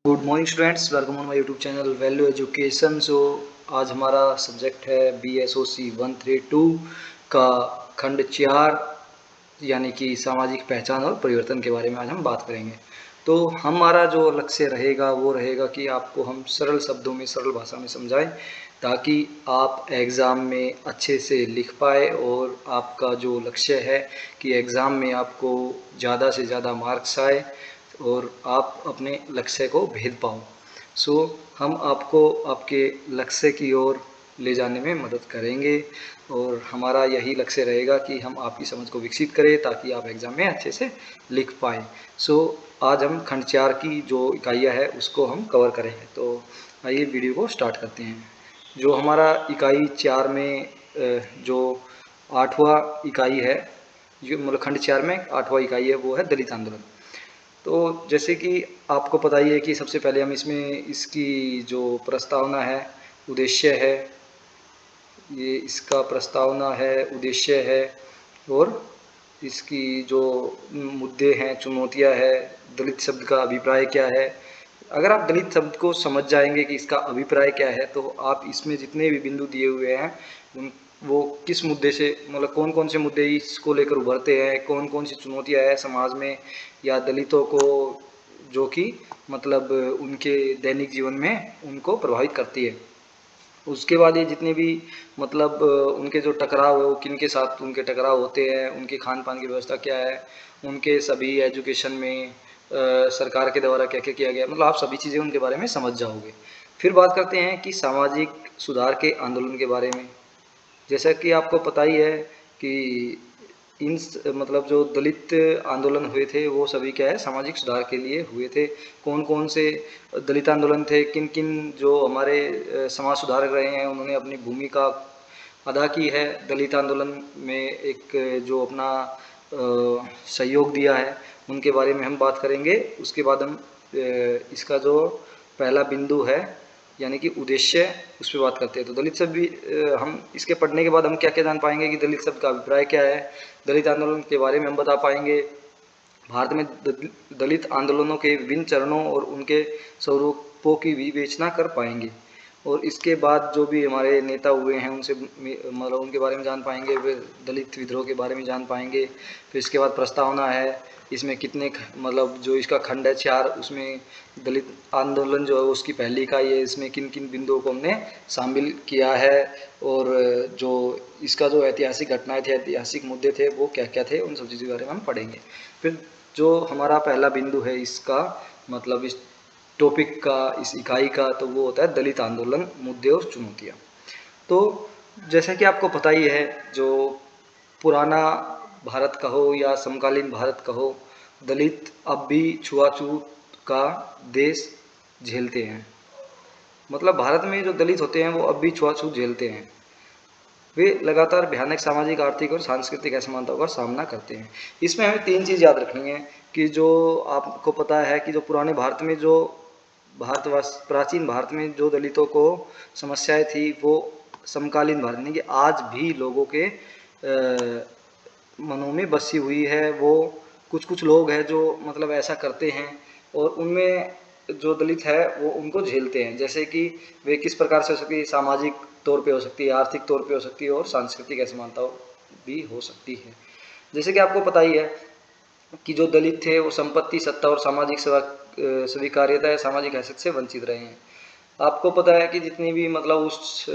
Good morning students, welcome on my YouTube channel value education. So आज हमारा subject है BSOC 132 का खंड 4 यानी कि सामाजिक पहचान और परिवर्तन के बारे में आज हम बात करेंगे। तो हमारा जो लक्ष्य रहेगा वो रहेगा कि आपको हम सरल शब्दों में सरल भाषा में समझाएं ताकि आप एग्ज़ाम में अच्छे से लिख पाए और आपका जो लक्ष्य है कि एग्ज़ाम में आपको ज़्यादा से ज़्यादा मार्क्स आए और आप अपने लक्ष्य को भेद पाओ। सो हम आपको आपके लक्ष्य की ओर ले जाने में मदद करेंगे और हमारा यही लक्ष्य रहेगा कि हम आपकी समझ को विकसित करें ताकि आप एग्ज़ाम में अच्छे से लिख पाएँ। सो आज हम खंड 4 की जो इकाइयाँ है उसको हम कवर करेंगे। तो आइए वीडियो को स्टार्ट करते हैं। जो हमारा इकाई 4 में जो 8वां इकाई है, जो मतलब खंड 4 में 8वां इकाई है वो है दलित आंदोलन। तो जैसे कि आपको पता ही है कि सबसे पहले हम इसमें इसकी जो प्रस्तावना है, उद्देश्य है, ये इसका प्रस्तावना है, उद्देश्य है और इसकी जो मुद्दे हैं, चुनौतियां है, दलित शब्द का अभिप्राय क्या है। अगर आप दलित शब्द को समझ जाएंगे कि इसका अभिप्राय क्या है तो आप इसमें जितने भी बिंदु दिए हुए हैं उन वो किस मुद्दे से मतलब कौन कौन से मुद्दे इसको लेकर उभरते हैं, कौन कौन सी चुनौतियां हैं समाज में या दलितों को जो कि मतलब उनके दैनिक जीवन में उनको प्रभावित करती है। उसके बाद ये जितने भी मतलब उनके जो टकराव है वो किन के साथ उनके टकराव होते हैं, उनके खान पान की व्यवस्था क्या है, उनके सभी एजुकेशन में सरकार के द्वारा क्या क्या किया गया, मतलब आप सभी चीज़ें उनके बारे में समझ जाओगे। फिर बात करते हैं कि सामाजिक सुधार के आंदोलन के बारे में। जैसा कि आपको पता ही है कि मतलब जो दलित आंदोलन हुए थे वो सभी क्या है सामाजिक सुधार के लिए हुए थे। कौन कौन से दलित आंदोलन थे, किन किन जो हमारे समाज सुधारक रहे हैं उन्होंने अपनी भूमिका अदा की है दलित आंदोलन में, एक जो अपना सहयोग दिया है उनके बारे में हम बात करेंगे। उसके बाद हम इसका जो पहला बिंदु है यानी कि उद्देश्य, उस पर बात करते हैं। तो दलित शब्द भी हम इसके पढ़ने के बाद हम क्या क्या जान पाएंगे कि दलित शब्द का अभिप्राय क्या है, दलित आंदोलन के बारे में हम बता पाएंगे, भारत में दलित आंदोलनों के विभिन्न चरणों और उनके स्वरूपों की विवेचना कर पाएंगे। और इसके बाद जो भी हमारे नेता हुए हैं उनसे मतलब उनके बारे में जान पाएंगे, फिर दलित विद्रोह के बारे में जान पाएंगे। फिर इसके बाद प्रस्तावना है, इसमें कितने मतलब जो इसका खंड है 4, उसमें दलित आंदोलन जो है उसकी पहली इकाई है, इसमें किन किन बिंदुओं को हमने शामिल किया है और जो इसका जो ऐतिहासिक घटनाएं थे, ऐतिहासिक मुद्दे थे वो क्या क्या थे, उन सब चीज़ों के बारे में हम पढ़ेंगे। फिर जो हमारा पहला बिंदु है इसका मतलब इस टॉपिक का, इस इकाई का, तो वो होता है दलित आंदोलन, मुद्दे और चुनौतियाँ। तो जैसा कि आपको पता ही है, जो पुराना भारत कहो या समकालीन भारत कहो, दलित अब भी छुआछूत का देश झेलते हैं। मतलब भारत में जो दलित होते हैं वो अब भी छुआछूत झेलते हैं। वे लगातार भयानक सामाजिक, आर्थिक और सांस्कृतिक असमानताओं का सामना करते हैं। इसमें हमें 3 चीज़ याद रखनी है कि जो आपको पता है कि जो पुराने भारत में जो भारतवास प्राचीन भारत में जो दलितों को समस्याएं थी वो समकालीन भारत यानी कि आज भी लोगों के मनों में बसी हुई है। वो कुछ कुछ लोग हैं जो मतलब ऐसा करते हैं और उनमें जो दलित है वो उनको झेलते हैं। जैसे कि वे किस प्रकार से हो सकती है, सामाजिक तौर पे हो सकती है, आर्थिक तौर पे हो सकती है और सांस्कृतिक असमानताओं भी हो सकती है। जैसे कि आपको पता ही है कि जो दलित थे वो संपत्ति, सत्ता और सामाजिक स्वीकार्यता या सामाजिक हैसियत से वंचित रहे हैं। आपको पता है कि जितनी भी मतलब उस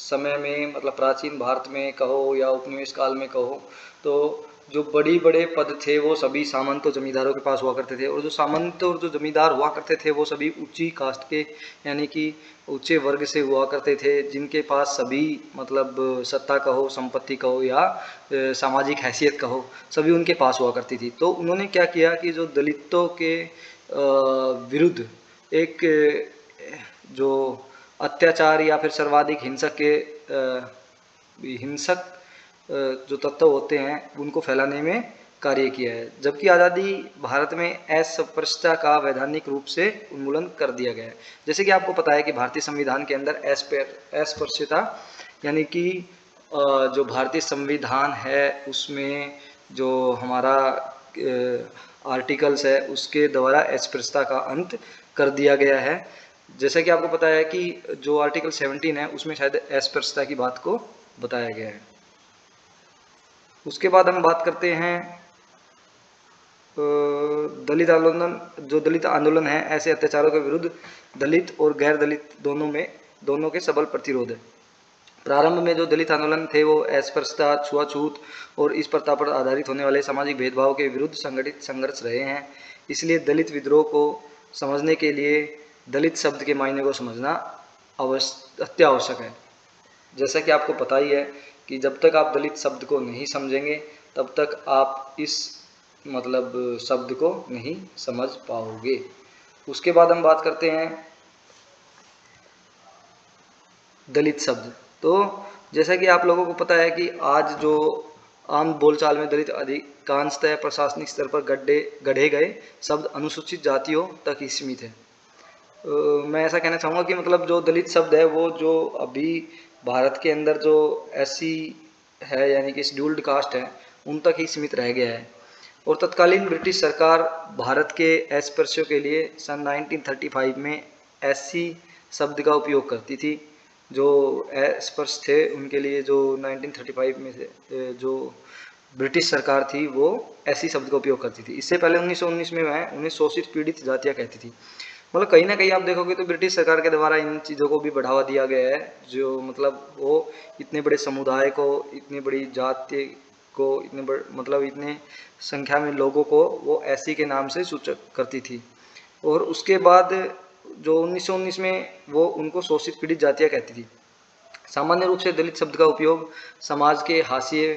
समय में मतलब प्राचीन भारत में कहो या उपनिवेश काल में कहो, तो जो बड़ी बड़े पद थे वो सभी सामंत और जमींदारों के पास हुआ करते थे। और जो सामंत और जो जमींदार हुआ करते थे वो सभी ऊंची कास्ट के यानी कि ऊंचे वर्ग से हुआ करते थे, जिनके पास सभी मतलब सत्ता कहो, संपत्ति कहो या सामाजिक हैसियत कहो, सभी उनके पास हुआ करती थी। तो उन्होंने क्या किया कि जो दलितों के विरुद्ध एक जो अत्याचार या फिर सर्वाधिक हिंसक के हिंसक जो तत्व होते हैं उनको फैलाने में कार्य किया है। जबकि आज़ादी भारत में अस्पृश्यता का वैधानिक रूप से उन्मूलन कर दिया गया है। जैसे कि आपको पता है कि भारतीय संविधान के अंदर अस्पृश्यता यानी कि जो भारतीय संविधान है उसमें जो हमारा आर्टिकल्स है उसके द्वारा अस्पृश्यता का अंत कर दिया गया है। जैसा कि आपको पता है कि जो आर्टिकल 17 है उसमें शायद अस्पृश्यता की बात को बताया गया है। उसके बाद हम बात करते हैं दलित आंदोलन। जो दलित आंदोलन है ऐसे अत्याचारों के विरुद्ध दलित और गैर दलित दोनों के सबल प्रतिरोध है। प्रारंभ में जो दलित आंदोलन थे वो अस्पृश्यता, छुआछूत और इस प्रथा पर आधारित होने वाले सामाजिक भेदभाव के विरुद्ध संगठित संघर्ष रहे हैं। इसलिए दलित विद्रोह को समझने के लिए दलित शब्द के मायने को समझना अत्यावश्यक है। जैसा कि आपको पता ही है कि जब तक आप दलित शब्द को नहीं समझेंगे तब तक आप इस शब्द को नहीं समझ पाओगे। उसके बाद हम बात करते हैं दलित शब्द। तो जैसा कि आप लोगों को पता है कि आज जो आम बोलचाल में दलित अधिकांशतः प्रशासनिक स्तर पर गढ़े गए शब्द अनुसूचित जातियों तक ही सीमित है। मैं ऐसा कहना चाहूँगा कि जो दलित शब्द है वो जो अभी भारत के अंदर जो SC है यानी कि शेड्यूल्ड कास्ट है उन तक ही सीमित रह गया है। और तत्कालीन ब्रिटिश सरकार भारत के अस्पृश्यों के लिए सन 1935 में SC शब्द का उपयोग करती थी। जो अस्पृश्य थे उनके लिए जो 1935 में से जो ब्रिटिश सरकार थी वो SC शब्द का उपयोग करती थी। इससे पहले 1919 में वह उन्हें शोषित पीड़ित जातियाँ कहती थी। कहीं ना कहीं आप देखोगे तो ब्रिटिश सरकार के द्वारा इन चीज़ों को भी बढ़ावा दिया गया है। जो वो इतने बड़े समुदाय को, इतनी बड़ी जाति को, इतने संख्या में लोगों को वो SC के नाम से सूचक करती थी। और उसके बाद जो 1919 में वो उनको शोषित पीड़ित जातियाँ कहती थी। सामान्य रूप से दलित शब्द का उपयोग समाज के हाशिए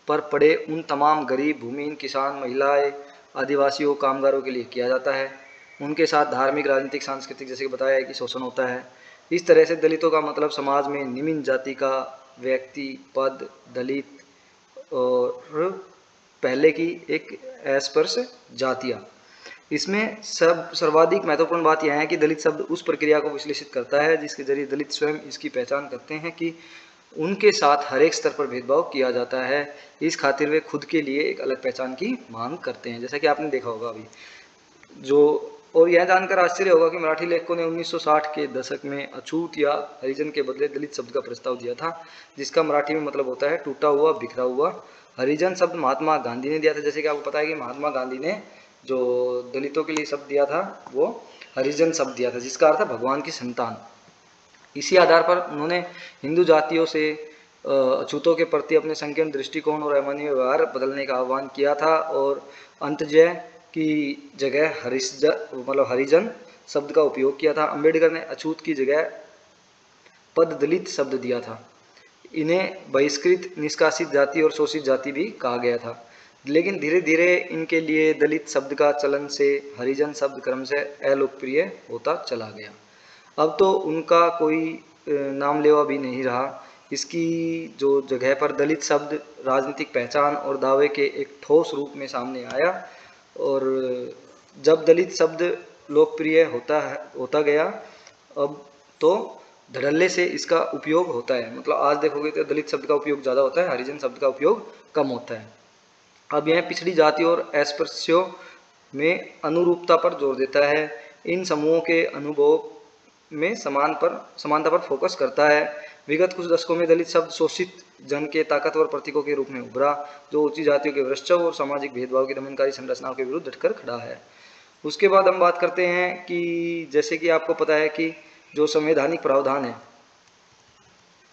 पर पड़े उन तमाम गरीब, भूमिहीन, किसान, महिलाएं, आदिवासियों, कामगारों के लिए किया जाता है। उनके साथ धार्मिक, राजनीतिक, सांस्कृतिक जैसे कि बताया है कि शोषण होता है। इस तरह से दलितों का समाज में निम्न जाति का व्यक्ति, पद, दलित और पहले की एक अस्पृश्य जातियाँ। इसमें सर्वाधिक महत्वपूर्ण बात यह है कि दलित शब्द उस प्रक्रिया को विश्लेषित करता है जिसके जरिए दलित स्वयं इसकी पहचान करते हैं कि उनके साथ हर एक स्तर पर भेदभाव किया जाता है। इस खातिर वे खुद के लिए एक अलग पहचान की मांग करते हैं। जैसा कि आपने देखा होगा अभी और यह जानकर आश्चर्य होगा कि मराठी लेखकों ने 1960 के दशक में अछूत या हरिजन के बदले दलित शब्द का प्रस्ताव दिया था, जिसका मराठी में मतलब होता है टूटा हुआ, बिखरा हुआ। हरिजन शब्द महात्मा गांधी ने दिया था। जैसे कि आपको पता है कि महात्मा गांधी ने जो दलितों के लिए शब्द दिया था वो हरिजन शब्द दिया था, जिसका अर्थ है भगवान की संतान। इसी आधार पर उन्होंने हिंदू जातियों से अछूतों के प्रति अपने संकीर्ण दृष्टिकोण और अमानवीय व्यवहार बदलने का आह्वान किया था और अंतजय की जगह हरिजन शब्द का उपयोग किया था। अंबेडकर ने अछूत की जगह पद दलित शब्द दिया था। इन्हें बहिष्कृत, निष्कासित जाति और शोषित जाति भी कहा गया था। लेकिन धीरे धीरे इनके लिए दलित शब्द का चलन से हरिजन शब्द क्रम से अलोकप्रिय होता चला गया। अब तो उनका कोई नाम लेवा भी नहीं रहा। इसकी जो जगह पर दलित शब्द राजनीतिक पहचान और दावे के एक ठोस रूप में सामने आया। और जब दलित शब्द लोकप्रिय होता गया अब तो धड़ल्ले से इसका उपयोग होता है। आज देखोगे तो दलित शब्द का उपयोग ज़्यादा होता है, हरिजन शब्द का उपयोग कम होता है। अब यह पिछड़ी जाति और अस्पृश्यों में अनुरूपता पर जोर देता है। इन समूहों के अनुभव में समानता पर फोकस करता है। विगत कुछ दशकों में दलित शब्द शोषित जन के ताकतवर प्रतीकों के रूप में उभरा, जो ऊंची जातियों के वृश्चिक और सामाजिक भेदभाव की दमनकारी संरचनाओं के विरुद्ध डटकर खड़ा है। उसके बाद हम बात करते हैं कि जैसे कि आपको पता है कि जो संवैधानिक प्रावधान है,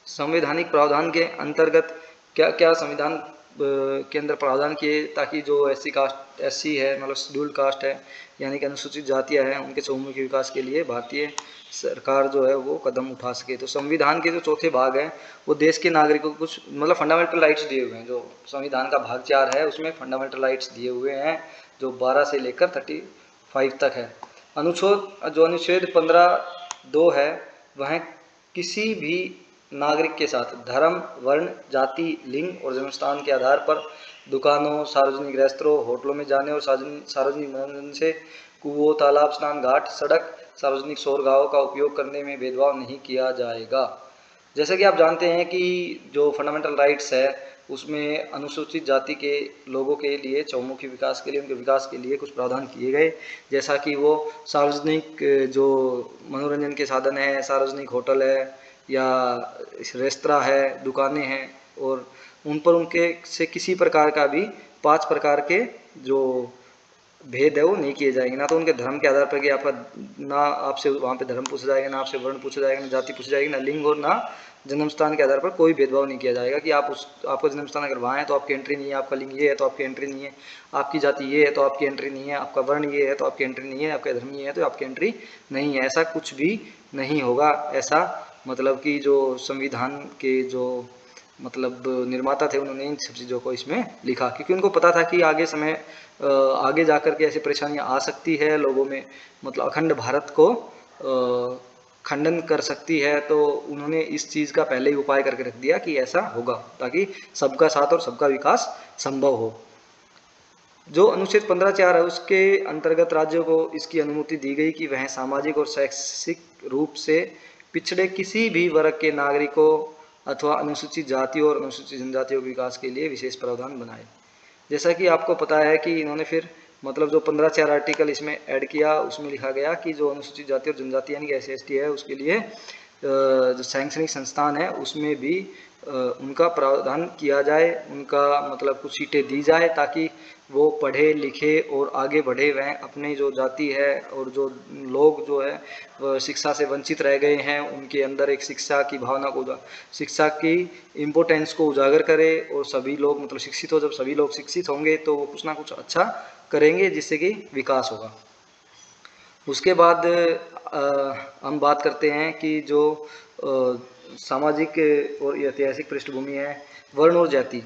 संवैधानिक प्रावधान के अंतर्गत क्या क्या संविधान के अंदर प्रावधान किए ताकि जो SC है शेड्यूल्ड कास्ट है यानी कि अनुसूचित जातियाँ हैं उनके चहुमुखी विकास के लिए भारतीय सरकार जो है वो कदम उठा सके। तो संविधान के जो चौथे भाग है वो देश के नागरिकों को कुछ फंडामेंटल राइट्स दिए हुए हैं। जो संविधान का भाग 4 है उसमें फंडामेंटल राइट्स दिए हुए हैं जो 12 से लेकर 35 तक है। अनुच्छेद 15(2) है वह किसी भी नागरिक के साथ धर्म, वर्ण, जाति, लिंग और जन्मस्थान के आधार पर दुकानों, सार्वजनिक रेस्तरों, होटलों में जाने और सार्वजनिक मनोरंजन से कुओं, तालाब, स्नान घाट, सड़क, सार्वजनिक शोरगाहों का उपयोग करने में भेदभाव नहीं किया जाएगा। जैसे कि आप जानते हैं कि जो फंडामेंटल राइट्स है उसमें अनुसूचित जाति के लोगों के लिए चौमुखी विकास के लिए, उनके विकास के लिए कुछ प्रावधान किए गए, जैसा कि वो सार्वजनिक जो मनोरंजन के साधन है, सार्वजनिक होटल है या रेस्तरां है, दुकानें हैं, और उन पर उनके से किसी प्रकार का भी 5 प्रकार के जो भेद है वो नहीं किए जाएंगे। ना तो उनके धर्म के आधार पर कि आपका, ना आपसे वहाँ पे धर्म पूछा जाएगा, ना आपसे वर्ण पूछा जाएगा, ना जाति पूछी जाएगी, ना लिंग, और ना जन्म स्थान के आधार पर कोई भेदभाव नहीं किया जाएगा कि आपका जन्म स्थान अगर वहाँ है तो आपकी एंट्री नहीं है, आपका लिंग ये है तो आपकी एंट्री नहीं है, आपकी जाति ये है तो आपकी एंट्री नहीं है, आपका वर्ण ये है तो आपकी एंट्री नहीं है, आपका धर्म ये है तो आपकी एंट्री नहीं है। ऐसा कुछ भी नहीं होगा। ऐसा मतलब कि जो संविधान के जो मतलब निर्माता थे उन्होंने इन सब चीज़ों को इसमें लिखा, क्योंकि उनको पता था कि आगे जाकर के ऐसी परेशानियां आ सकती है लोगों में, मतलब अखंड भारत को खंडन कर सकती है। तो उन्होंने इस चीज़ का पहले ही उपाय करके रख दिया कि ऐसा होगा, ताकि सबका साथ और सबका विकास संभव हो। जो अनुच्छेद 15(4) है उसके अंतर्गत राज्यों को इसकी अनुमति दी गई कि वह सामाजिक और शैक्षिक रूप से पिछड़े किसी भी वर्ग के नागरिकों अथवा अनुसूचित जातियों और अनुसूचित जनजातियों के विकास के लिए विशेष प्रावधान बनाए। जैसा कि आपको पता है कि इन्होंने फिर मतलब जो 15(4) आर्टिकल इसमें ऐड किया, उसमें लिखा गया कि जो अनुसूचित जाति और जनजाति यानी कि SC/ST है, उसके लिए जो शैक्षणिक संस्थान है उसमें भी उनका प्रावधान किया जाए, उनका मतलब कुछ सीटें दी जाए, ताकि वो पढ़े लिखे और आगे बढ़े। वह अपनी जो जाति है और जो लोग जो है शिक्षा से वंचित रह गए हैं, उनके अंदर एक शिक्षा की भावना को, शिक्षा की इम्पोर्टेंस को उजागर करे, और सभी लोग मतलब शिक्षित हो। जब सभी लोग शिक्षित होंगे तो वो कुछ ना कुछ अच्छा करेंगे, जिससे कि विकास होगा। उसके बाद हम बात करते हैं कि जो सामाजिक और ऐतिहासिक पृष्ठभूमि है, वर्ण और जाति।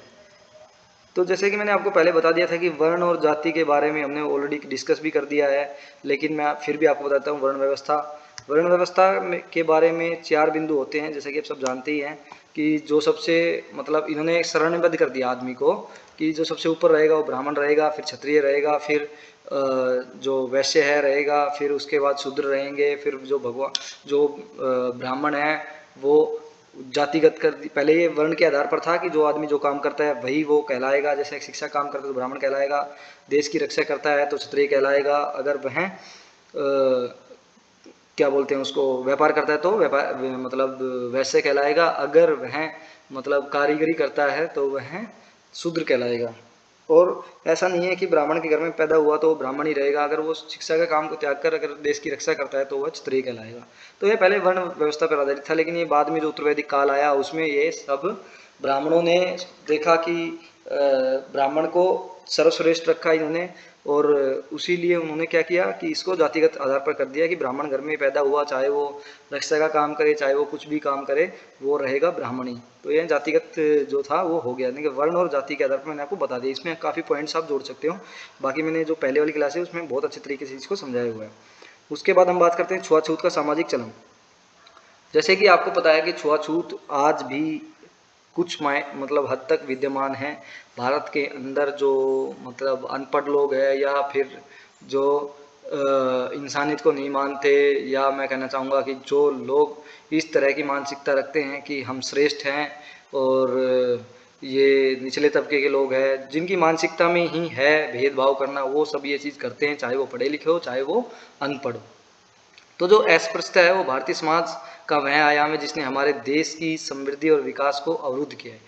तो जैसे कि मैंने आपको पहले बता दिया था कि वर्ण और जाति के बारे में हमने ऑलरेडी डिस्कस भी कर दिया है, लेकिन मैं फिर भी आपको बताता हूँ। वर्ण व्यवस्था के बारे में 4 बिंदु होते हैं, जैसे कि आप सब जानते ही हैं कि जो सबसे मतलब इन्होंने श्रेणीबद्ध कर दिया आदमी को, कि जो सबसे ऊपर रहेगा वो ब्राह्मण रहेगा, फिर क्षत्रिय रहेगा, फिर जो वैश्य है रहेगा, फिर उसके बाद शूद्र रहेंगे, फिर जो ब्राह्मण है वो जातिगत कर दी। पहले ये वर्ण के आधार पर था कि जो आदमी जो काम करता है वही वो कहलाएगा। जैसे एक शिक्षा काम करता है तो ब्राह्मण कहलाएगा, देश की रक्षा करता है तो क्षत्रिय कहलाएगा, अगर वह क्या बोलते हैं उसको व्यापार करता है तो व्यापार मतलब वैश्य कहलाएगा, अगर वह मतलब कारीगरी करता है तो वह शूद्र कहलाएगा। और ऐसा नहीं है कि ब्राह्मण के घर में पैदा हुआ तो ब्राह्मण ही रहेगा, अगर वो शिक्षा का काम को त्याग कर अगर देश की रक्षा करता है तो वह क्षत्रिय कहलाएगा। तो ये पहले वर्ण व्यवस्था पर आधारित था, लेकिन ये बाद में जो उत्तरवैदिक काल आया उसमें ये सब ब्राह्मणों ने देखा कि ब्राह्मण को सर्वश्रेष्ठ रखा इन्होंने, और उसी लिए उन्होंने क्या किया कि इसको जातिगत आधार पर कर दिया कि ब्राह्मण घर में पैदा हुआ, चाहे वो रक्षा का काम करे, चाहे वो कुछ भी काम करे, वो रहेगा ब्राह्मण ही। तो यह जातिगत जो था वो हो गया। नहीं, वर्ण और जाति के आधार पर मैंने आपको बता दिया। इसमें काफ़ी पॉइंट्स आप जोड़ सकते हो, बाकी मैंने जो पहले वाली क्लास है उसमें बहुत अच्छे तरीके से इसको समझाया हुआ है। उसके बाद हम बात करते हैं छुआछूत का सामाजिक चलन। जैसे कि आपको पता है कि छुआछूत आज भी कुछ मतलब हद तक विद्यमान है भारत के अंदर। जो मतलब अनपढ़ लोग हैं या फिर जो इंसानियत को नहीं मानते, या मैं कहना चाहूँगा कि जो लोग इस तरह की मानसिकता रखते हैं कि हम श्रेष्ठ हैं और ये निचले तबके के लोग हैं, जिनकी मानसिकता में ही है भेदभाव करना, वो सब ये चीज़ करते हैं, चाहे वो पढ़े लिखे हो चाहे वो अनपढ़ हो। तो जो अस्पृश्यता है वो भारतीय समाज का वह आयाम है जिसने हमारे देश की समृद्धि और विकास को अवरुद्ध किया है।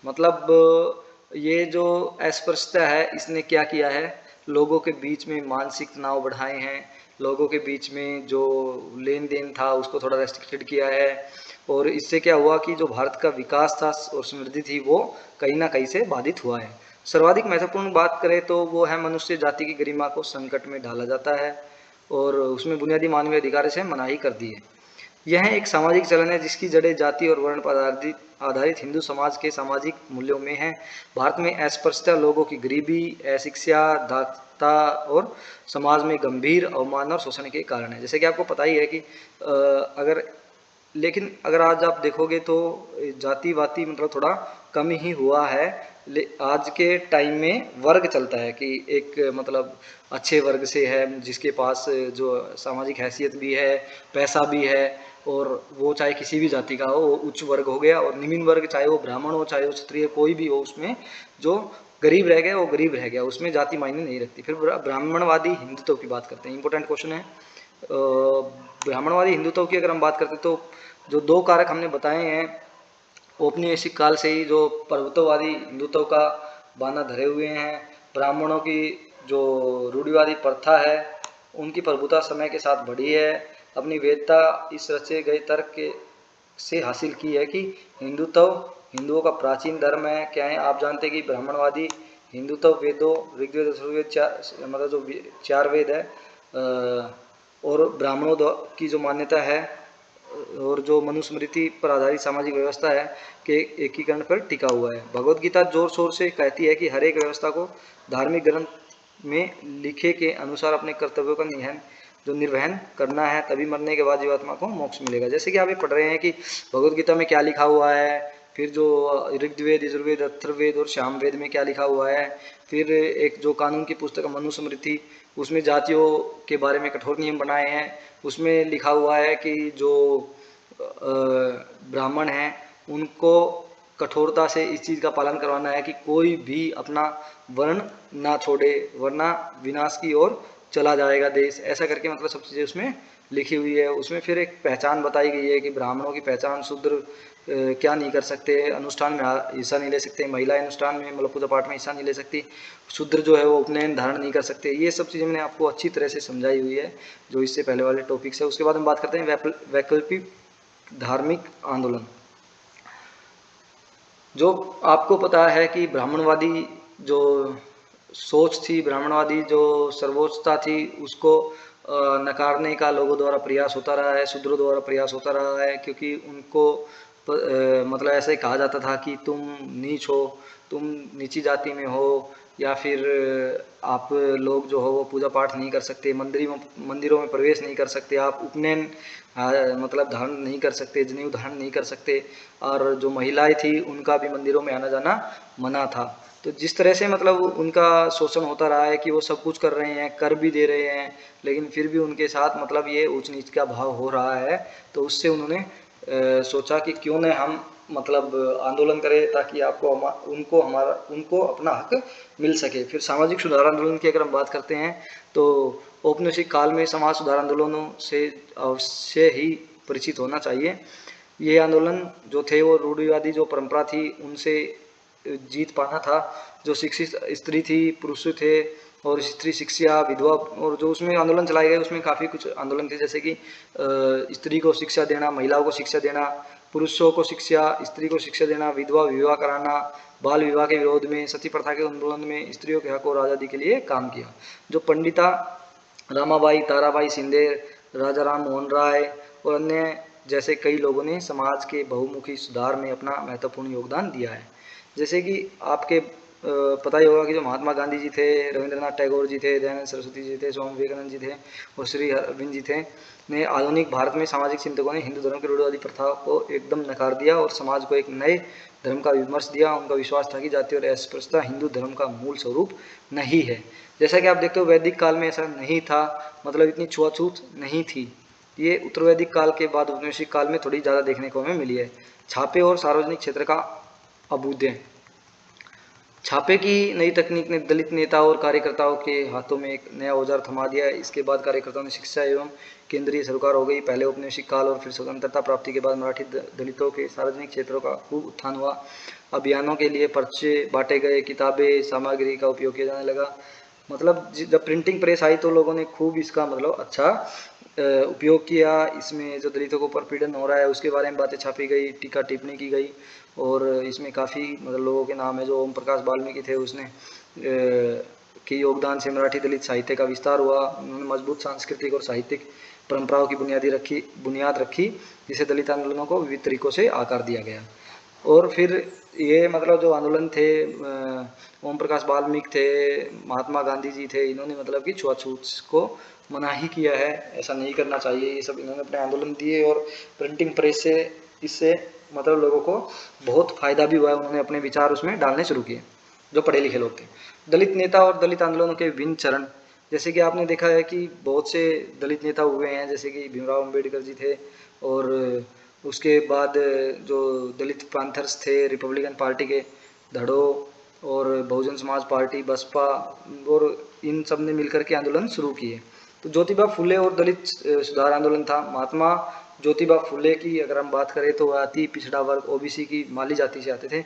मतलब ये जो अस्पृश्यता है इसने क्या किया है, लोगों के बीच में मानसिक तनाव बढ़ाए हैं, लोगों के बीच में जो लेन देन था उसको थोड़ा रेस्ट्रिक्टेड किया है, और इससे क्या हुआ कि जो भारत का विकास था और समृद्धि थी वो कहीं ना कहीं से बाधित हुआ है। सर्वाधिक महत्वपूर्ण बात करें तो वो है मनुष्य जाति की गरिमा को संकट में डाला जाता है, और उसमें बुनियादी मानवीय अधिकार से मनाही कर दी है। यह एक सामाजिक चलन है जिसकी जड़ें जाति और वर्ण पर आधारित हिंदू समाज के सामाजिक मूल्यों में है। भारत में अस्पृश्यता लोगों की गरीबी, अशिक्षा, दाता और समाज में गंभीर अवमान और शोषण के कारण है। जैसे कि आपको पता ही है कि लेकिन अगर आज आप देखोगे तो जाति वाती मतलब थोड़ा कम ही हुआ है। आज के टाइम में वर्ग चलता है कि एक मतलब अच्छे वर्ग से है, जिसके पास जो सामाजिक हैसियत भी है, पैसा भी है, और वो चाहे किसी भी जाति का हो, वो उच्च वर्ग हो गया। और निम्न वर्ग चाहे वो ब्राह्मण हो, चाहे वो क्षत्रिय, कोई भी हो, उसमें जो गरीब रह गया वो गरीब रह गया, उसमें जाति मायने नहीं रखती। फिर ब्राह्मणवादी हिंदुत्व की बात करते हैं, इंपॉर्टेंट क्वेश्चन है। ब्राह्मणवादी हिंदुत्व की अगर हम बात करते हैं तो जो दो कारक हमने बताए हैं, औपनिवेशिक काल से ही जो प्रभुत्ववादी हिंदुत्व का बाना धरे हुए हैं, ब्राह्मणों की जो रूढ़िवादी प्रथा है उनकी प्रभुता समय के साथ बढ़ी है। अपनी वेदता इस रचे गए तर्क से हासिल की है कि हिंदुत्व हिंदुओं का प्राचीन धर्म है। क्या है, आप जानते हैं कि ब्राह्मणवादी हिंदुत्व वेदों ऋग्वेद अथर्ववेद मतलब जो 4 वेद है और ब्राह्मणों की जो मान्यता है और जो मनुस्मृति पर आधारित सामाजिक व्यवस्था है के एकीकरण पर टिका हुआ है। भगवत गीता जोर शोर से कहती है कि हर एक व्यवस्था को धार्मिक ग्रंथ में लिखे के अनुसार अपने कर्तव्यों का निर्वहन करना है, तभी मरने के बाद जीवात्मा को मोक्ष मिलेगा। जैसे कि आप ये पढ़ रहे हैं कि भगवत गीता में क्या लिखा हुआ है, फिर जो ऋग्वेद, यजुर्वेद, अथर्ववेद और सामवेद में क्या लिखा हुआ है, फिर एक जो कानून की पुस्तक मनुस्मृति, उसमें जातियों के बारे में कठोर नियम बनाए हैं। उसमें लिखा हुआ है कि जो ब्राह्मण हैं उनको कठोरता से इस चीज़ का पालन करवाना है कि कोई भी अपना वर्ण ना छोड़े, वरना विनाश की ओर चला जाएगा देश। ऐसा करके मतलब सब चीज़ें उसमें लिखी हुई है। उसमें फिर एक पहचान बताई गई है कि ब्राह्मणों की पहचान, शूद्र क्या नहीं कर सकते, अनुष्ठान में हिस्सा नहीं ले सकते, महिलाएं अनुष्ठान में मतलब पूजा पाठ में हिस्सा नहीं ले सकती, शूद्र जो है वो उपनयन धारण नहीं कर सकते। ये सब चीज़ें मैंने आपको अच्छी तरह से समझाई हुई है जो इससे पहले वाले टॉपिक्स है। उसके बाद हम बात करते हैं वैकल्पिक धार्मिक आंदोलन। जो आपको पता है कि ब्राह्मणवादी जो सोच थी, ब्राह्मणवादी जो सर्वोच्चता थी, उसको नकारने का लोगों द्वारा प्रयास होता रहा है, शूद्रों द्वारा प्रयास होता रहा है, क्योंकि उनको मतलब ऐसे कहा जाता था कि तुम नीच हो, तुम नीची जाति में हो, या फिर आप लोग जो हो वो पूजा पाठ नहीं कर सकते, मंदिरों में प्रवेश नहीं कर सकते, आप उपनयन मतलब धारण नहीं कर सकते, जनेऊ धारण नहीं कर सकते, और जो महिलाएं थी उनका भी मंदिरों में आना जाना मना था। तो जिस तरह से मतलब उनका शोषण होता रहा है कि वो सब कुछ कर रहे हैं, कर भी दे रहे हैं, लेकिन फिर भी उनके साथ मतलब ये ऊंच नीच का भाव हो रहा है। तो उससे उन्होंने सोचा कि क्यों न हम मतलब आंदोलन करें ताकि उनको अपना हक मिल सके। फिर सामाजिक सुधार आंदोलन की अगर हम बात करते हैं तो औपनिवेशिक काल में समाज सुधार आंदोलनों से अवश्य ही परिचित होना चाहिए। ये आंदोलन जो थे वो रूढ़िवादी जो परंपरा थी उनसे जीत पाना था। जो शिक्षित स्त्री थी, पुरुष थे, और स्त्री शिक्षा, विधवा, और जो उसमें आंदोलन चलाए गए उसमें काफ़ी कुछ आंदोलन थे, जैसे कि स्त्री को शिक्षा देना, महिलाओं को शिक्षा देना, पुरुषों को शिक्षा, स्त्री को शिक्षा देना, विधवा विवाह कराना, बाल विवाह के विरोध में, सती प्रथा के आंदोलन में स्त्रियों के हक और आज़ादी के लिए काम किया। जो पंडिता रामाबाई, ताराबाई शिंदे, राजा राम मोहन राय और अन्य जैसे कई लोगों ने समाज के बहुमुखी सुधार में अपना महत्वपूर्ण योगदान दिया है। जैसे कि आपके पता ही होगा कि जो महात्मा गांधी जी थे, रविंद्रनाथ टैगोर जी थे, दयानंद सरस्वती जी थे, स्वामी विवेकानंद जी थे और श्री अरविंद जी थे, ने आधुनिक भारत में सामाजिक चिंतकों ने हिंदू धर्म की रूढ़िवादी प्रथा को एकदम नकार दिया और समाज को एक नए धर्म का विमर्श दिया। उनका विश्वास था कि जाति और अस्पृश्यता हिंदू धर्म का मूल स्वरूप नहीं है। जैसा कि आप देखते हो वैदिक काल में ऐसा नहीं था, मतलब इतनी छुआछूत नहीं थी। ये उत्तर वैदिक काल के बाद औपनिवेशिक काल में थोड़ी ज़्यादा देखने को हमें मिली है। छापे और सार्वजनिक क्षेत्र का अभ्युदय। छापे की नई तकनीक ने दलित नेता और कार्यकर्ताओं के हाथों में एक नया औजार थमा दिया। इसके बाद कार्यकर्ताओं ने शिक्षा एवं केंद्रीय सरकार हो गई। पहले औपनिवेशिक काल और फिर स्वतंत्रता प्राप्ति के बाद मराठी दलितों के सार्वजनिक क्षेत्रों का खूब उत्थान हुआ। अभियानों के लिए पर्चे बांटे गए, किताबें सामग्री का उपयोग किया जाने लगा। मतलब जब प्रिंटिंग प्रेस आई तो लोगों ने खूब इसका मतलब अच्छा उपयोग किया। इसमें जो दलितों को ऊपर पीड़न हो रहा है उसके बारे में बातें छापी गई, टीका टिप्पणी की गई, और इसमें काफ़ी मतलब लोगों के नाम है। जो ओम प्रकाश वाल्मीकि थे उसने के योगदान से मराठी दलित साहित्य का विस्तार हुआ। उन्होंने मजबूत सांस्कृतिक और साहित्यिक परंपराओं की बुनियाद रखी जिसे दलित आंदोलनों को विविध तरीकों से आकार दिया गया। और फिर ये मतलब जो आंदोलन थे, ओम प्रकाश वाल्मीकि थे, महात्मा गांधी जी थे, इन्होंने मतलब कि छुआछूत को मना ही किया है, ऐसा नहीं करना चाहिए। ये सब इन्होंने अपने आंदोलन दिए और प्रिंटिंग प्रेस से इससे मतलब लोगों को बहुत फायदा भी हुआ है, उन्होंने अपने विचार उसमें डालने शुरू किए जो पढ़े लिखे लोग थे। दलित नेता और दलित आंदोलनों के विभिन्न चरण, जैसे कि आपने देखा है कि बहुत से दलित नेता हुए हैं, जैसे कि भीमराव अंबेडकर जी थे, और उसके बाद जो दलित पैंथर्स थे रिपब्लिकन पार्टी के, धड़ो, और बहुजन समाज पार्टी, बसपा, और इन सब ने मिलकर के आंदोलन शुरू किए। तो ज्योतिबा फुले और दलित सुधार आंदोलन था। महात्मा ज्योतिबा फुले की अगर हम बात करें तो वह अति पिछड़ा वर्ग ओबीसी की माली जाति से आते थे।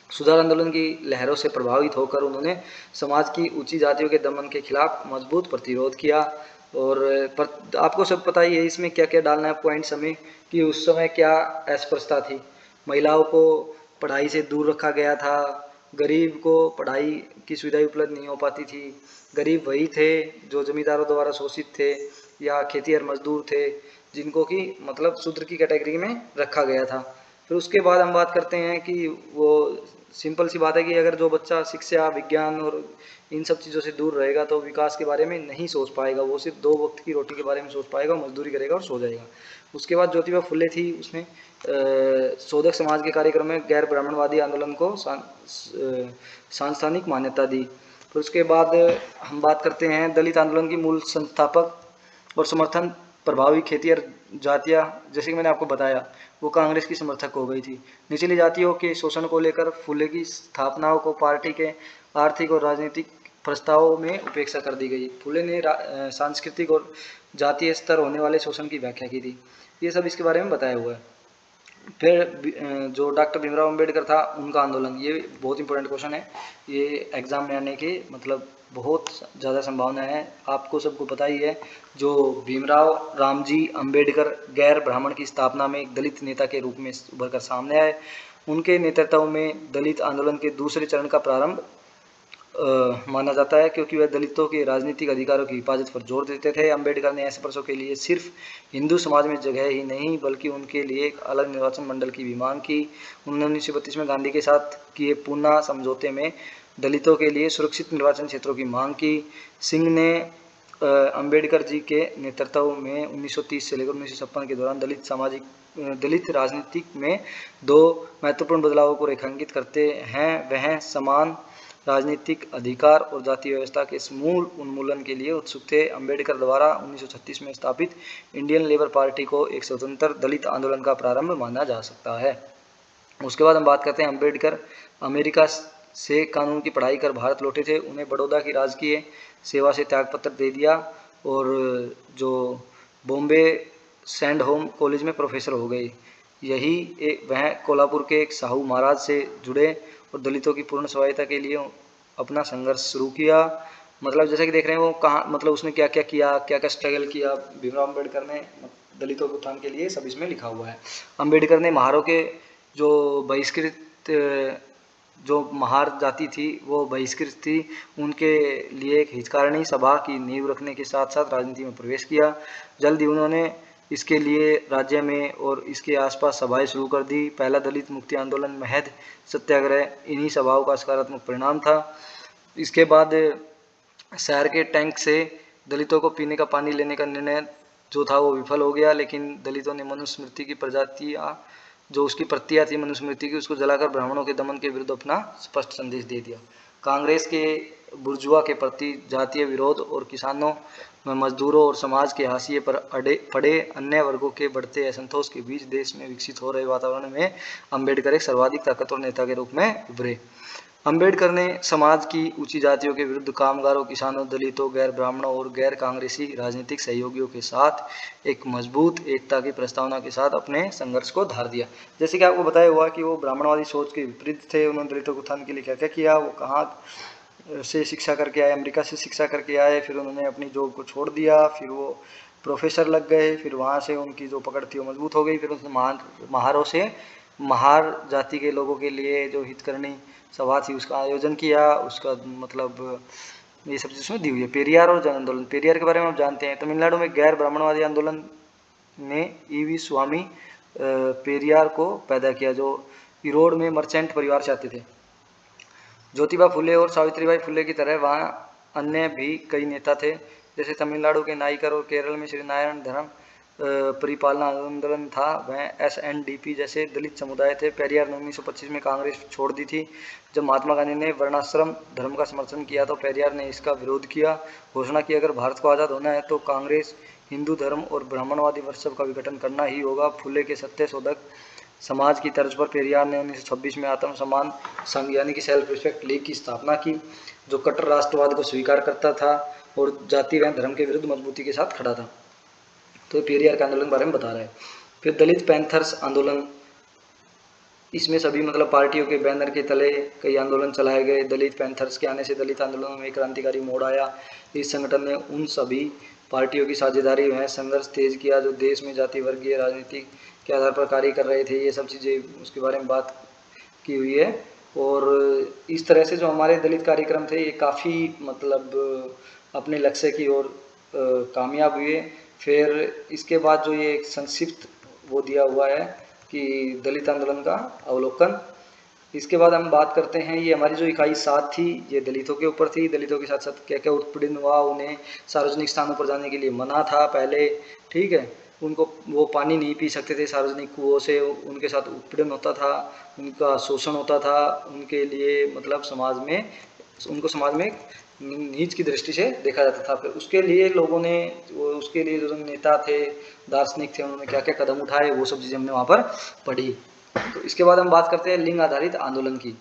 सुधार आंदोलन की लहरों से प्रभावित होकर उन्होंने समाज की ऊंची जातियों के दमन के खिलाफ मजबूत प्रतिरोध किया। और आपको सब पता ही है इसमें क्या क्या डालना है पॉइंट्स हमें, कि उस समय क्या अस्पृश्यता थी, महिलाओं को पढ़ाई से दूर रखा गया था, गरीब को पढ़ाई की सुविधाएं उपलब्ध नहीं हो पाती थी, गरीब वही थे जो जमींदारों द्वारा शोषित थे या खेतीहर मजदूर थे, जिनको कि मतलब शूद्र की कैटेगरी में रखा गया था। फिर उसके बाद हम बात करते हैं कि वो सिंपल सी बात है कि अगर जो बच्चा शिक्षा, विज्ञान और इन सब चीज़ों से दूर रहेगा तो विकास के बारे में नहीं सोच पाएगा, वो सिर्फ 2 वक्त की रोटी के बारे में सोच पाएगा, मजदूरी करेगा और सो जाएगा। उसके बाद ज्योतिबा फुले थी, उसने शोधक समाज के कार्यक्रम में गैर ब्राह्मणवादी आंदोलन को सांस्थानिक मान्यता दी। फिर उसके बाद हम बात करते हैं दलित आंदोलन की मूल संस्थापक और समर्थन प्रभावी खेतिहर जातियाँ, जैसे कि मैंने आपको बताया, वो कांग्रेस की समर्थक हो गई थी। निचली जातियों के शोषण को लेकर फुले की स्थापनाओं को पार्टी के आर्थिक और राजनीतिक प्रस्तावों में उपेक्षा कर दी गई। फुले ने सांस्कृतिक और जातीय स्तर होने वाले शोषण की व्याख्या की थी। ये सब इसके बारे में बताया हुआ है। फिर जो डॉक्टर भीमराव अंबेडकर था, उनका आंदोलन, ये बहुत इंपॉर्टेंट क्वेश्चन है, ये एग्जाम में आने के मतलब बहुत ज़्यादा संभावना है। आपको सबको पता ही है, जो भीमराव रामजी अंबेडकर गैर ब्राह्मण की स्थापना में एक दलित नेता के रूप में उभर कर सामने आए। उनके नेतृत्व में दलित आंदोलन के दूसरे चरण का प्रारंभ माना जाता है, क्योंकि वह दलितों के राजनीतिक अधिकारों की हिफाजत पर जोर देते थे। अंबेडकर ने ऐसे वर्षों के लिए सिर्फ हिंदू समाज में जगह ही नहीं बल्कि उनके लिए एक अलग निर्वाचन मंडल की भी मांग की। उन्होंने 1932 में गांधी के साथ किए पूना समझौते में दलितों के लिए सुरक्षित निर्वाचन क्षेत्रों की मांग की। सिंह ने अंबेडकर जी के नेतृत्व में 1930 से लेकर 1956 के दौरान दलित राजनीति में 2 महत्वपूर्ण बदलावों को रेखांकित करते हैं। वह समान राजनीतिक अधिकार और जातीय व्यवस्था के समूल उन्मूलन के लिए उत्सुक थे। अंबेडकर द्वारा 1936 में स्थापित इंडियन लेबर पार्टी को एक स्वतंत्र दलित आंदोलन का प्रारंभ माना जा सकता है। उसके बाद हम बात करते हैं, अंबेडकर अमेरिका से कानून की पढ़ाई कर भारत लौटे थे। उन्हें बड़ौदा की राजकीय सेवा से त्यागपत्र दे दिया और जो बॉम्बे सैंड होम कॉलेज में प्रोफेसर हो गए। वह कोल्हापुर के एक साहू महाराज से जुड़े और दलितों की पूर्ण स्वायत्ता के लिए अपना संघर्ष शुरू किया। मतलब जैसे कि देख रहे हैं वो कहाँ, मतलब उसने क्या क्या किया, क्या क्या स्ट्रगल किया भीमराव अम्बेडकर ने दलितों के उत्थान के लिए, सब इसमें लिखा हुआ है। अम्बेडकर ने महारों के जो बहिष्कृत जो महार जाति थी वो बहिष्कृत थी, उनके लिए एक हितकारिणी सभा की नींव रखने के साथ साथ राजनीति में प्रवेश किया। जल्द ही उन्होंने इसके लिए राज्य में और इसके आसपास सभाएं शुरू कर दी। पहला दलित मुक्ति आंदोलन महद सत्याग्रह इन्हीं सभाओं का सकारात्मक परिणाम था। इसके बाद शहर के टैंक से दलितों को पीने का पानी लेने का निर्णय जो था वो विफल हो गया, लेकिन दलितों ने मनुस्मृति की प्रजातियाँ जो उसकी प्रतियाँ थी मनुस्मृति की, उसको जलाकर ब्राह्मणों के दमन के विरुद्ध अपना स्पष्ट संदेश दे दिया। कांग्रेस के बुर्जुआ के प्रति जातीय विरोध और किसानों, मजदूरों और समाज के हाशिए पर पड़े अन्य वर्गों के बढ़ते असंतोष के बीच देश में विकसित हो रहे वातावरण में अंबेडकर एक सर्वाधिक ताकतवर नेता के रूप में उभरे। अंबेडकर ने समाज की ऊंची जातियों के विरुद्ध कामगारों, किसानों, दलितों, गैर ब्राह्मणों और गैर कांग्रेसी राजनीतिक सहयोगियों के साथ एक मजबूत एकता की प्रस्तावना के साथ अपने संघर्ष को धार दिया। जैसे कि आपको बताया हुआ कि वो ब्राह्मणवादी सोच के विपरीत थे। उन्होंने दलितों के उत्थान के लिए क्या क्या किया, वो कहाँ से शिक्षा करके आए, अमेरिका से शिक्षा करके आए, फिर उन्होंने अपनी जॉब को छोड़ दिया, फिर वो प्रोफेसर लग गए, फिर वहाँ से उनकी जो पकड़ थी वो मजबूत हो गई। फिर उसने महारों से महार जाति के लोगों के लिए जो हितकरणी सभा थी उसका आयोजन किया। उसका मतलब ये सब चीज़ दी हुई है। पेरियार और जन आंदोलन, पेरियार के बारे में आप जानते हैं। तमिलनाडु में गैर ब्राह्मणवादी आंदोलन ने ईवी स्वामी पेरियार को पैदा किया, जो इरोड में मर्चेंट परिवार से आते थे। ज्योतिबा फुले और सावित्रीबाई फुले की तरह वहाँ अन्य भी कई नेता थे, जैसे तमिलनाडु के नाइकर और केरल में श्री नारायण धरम परिपालना आंदोलन था वह SNDP जैसे दलित समुदाय थे। पेरियार ने 1925 में कांग्रेस छोड़ दी थी। जब महात्मा गांधी ने वर्णाश्रम धर्म का समर्थन किया तो पेरियार ने इसका विरोध किया। घोषणा की अगर भारत को आज़ाद होना है तो कांग्रेस, हिंदू धर्म और ब्राह्मणवादी वर्चस्व का विघटन करना ही होगा। फुले के सत्यशोधक समाज की तर्ज पर पेरियार ने 1926 में आत्म सम्मान संघ यानी कि सेल्फ रिस्पेक्ट लीग की स्थापना की, जो कट्टर राष्ट्रवाद को स्वीकार करता था और जाति व धर्म के विरुद्ध मजबूती के साथ खड़ा था। तो पेरियार के आंदोलन के बारे में बता रहा है। फिर दलित पैंथर्स आंदोलन, इसमें सभी मतलब पार्टियों के बैनर के तले कई आंदोलन चलाए गए। दलित पैंथर्स के आने से दलित आंदोलन में क्रांतिकारी मोड़ आया। इस संगठन ने उन सभी पार्टियों की साझेदारी में संघर्ष तेज किया जो देश में जाति वर्गीय राजनीति के आधार पर कार्य कर रहे थे। ये सब चीज़ें उसके बारे में बात की हुई है। और इस तरह से जो हमारे दलित कार्यक्रम थे ये काफ़ी मतलब अपने लक्ष्य की ओर कामयाब हुए। फिर इसके बाद जो ये एक संक्षिप्त वो दिया हुआ है कि दलित आंदोलन का अवलोकन। इसके बाद हम बात करते हैं, ये हमारी जो इकाई 7 थी ये दलितों के ऊपर थी। दलितों के साथ साथ क्या क्या उत्पीड़न हुआ, उन्हें सार्वजनिक स्थानों पर जाने के लिए मना था पहले, ठीक है। उनको वो पानी नहीं पी सकते थे सार्वजनिक कुओं से, उनके साथ उत्पीड़न होता था, उनका शोषण होता था, उनके लिए मतलब समाज में उनको समाज में नीच की दृष्टि से देखा जाता था। फिर उसके लिए लोगों ने उसके लिए जो नेता थे, दार्शनिक थे, उन्होंने क्या क्या कदम उठाए वो सब चीज़ें हमने वहाँ पर पढ़ी। तो इसके बाद हम बात करते हैं लिंग आधारित आंदोलन की।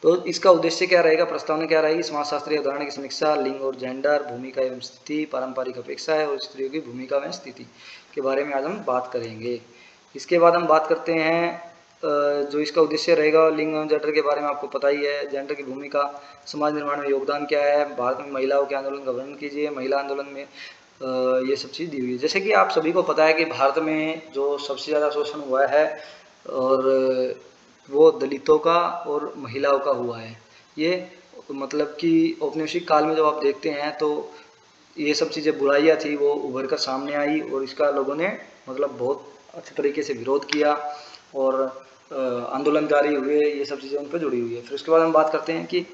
तो इसका उद्देश्य क्या रहेगा, प्रस्तावना क्या रहेगी, समाजशास्त्रीय अवधारणा की समीक्षा, लिंग और जेंडर, भूमिका एवं स्थिति, पारंपरिक अपेक्षाएं और स्त्रियों की भूमिका एवं स्थिति के बारे में आज हम बात करेंगे। इसके बाद हम बात करते हैं जो इसका उद्देश्य रहेगा लिंग एवं जेंडर के बारे में आपको पता ही है। जेंडर की भूमिका समाज निर्माण में योगदान क्या है, भारत में महिलाओं के आंदोलन का वर्णन कीजिए, महिला आंदोलन में ये सब चीज़ दी हुई है। जैसे कि आप सभी को पता है कि भारत में जो सबसे ज़्यादा शोषण हुआ है और वो दलितों का और महिलाओं का हुआ है। ये मतलब कि औपनिवेशिक काल में जब आप देखते हैं तो ये सब चीज़ें बुराइयाँ थी वो उभर कर सामने आई और इसका लोगों ने मतलब बहुत अच्छे तरीके से विरोध किया और आंदोलनकारी हुए, ये सब चीज़ें उन पर जुड़ी हुई है। फिर उसके बाद हम बात करते हैं कि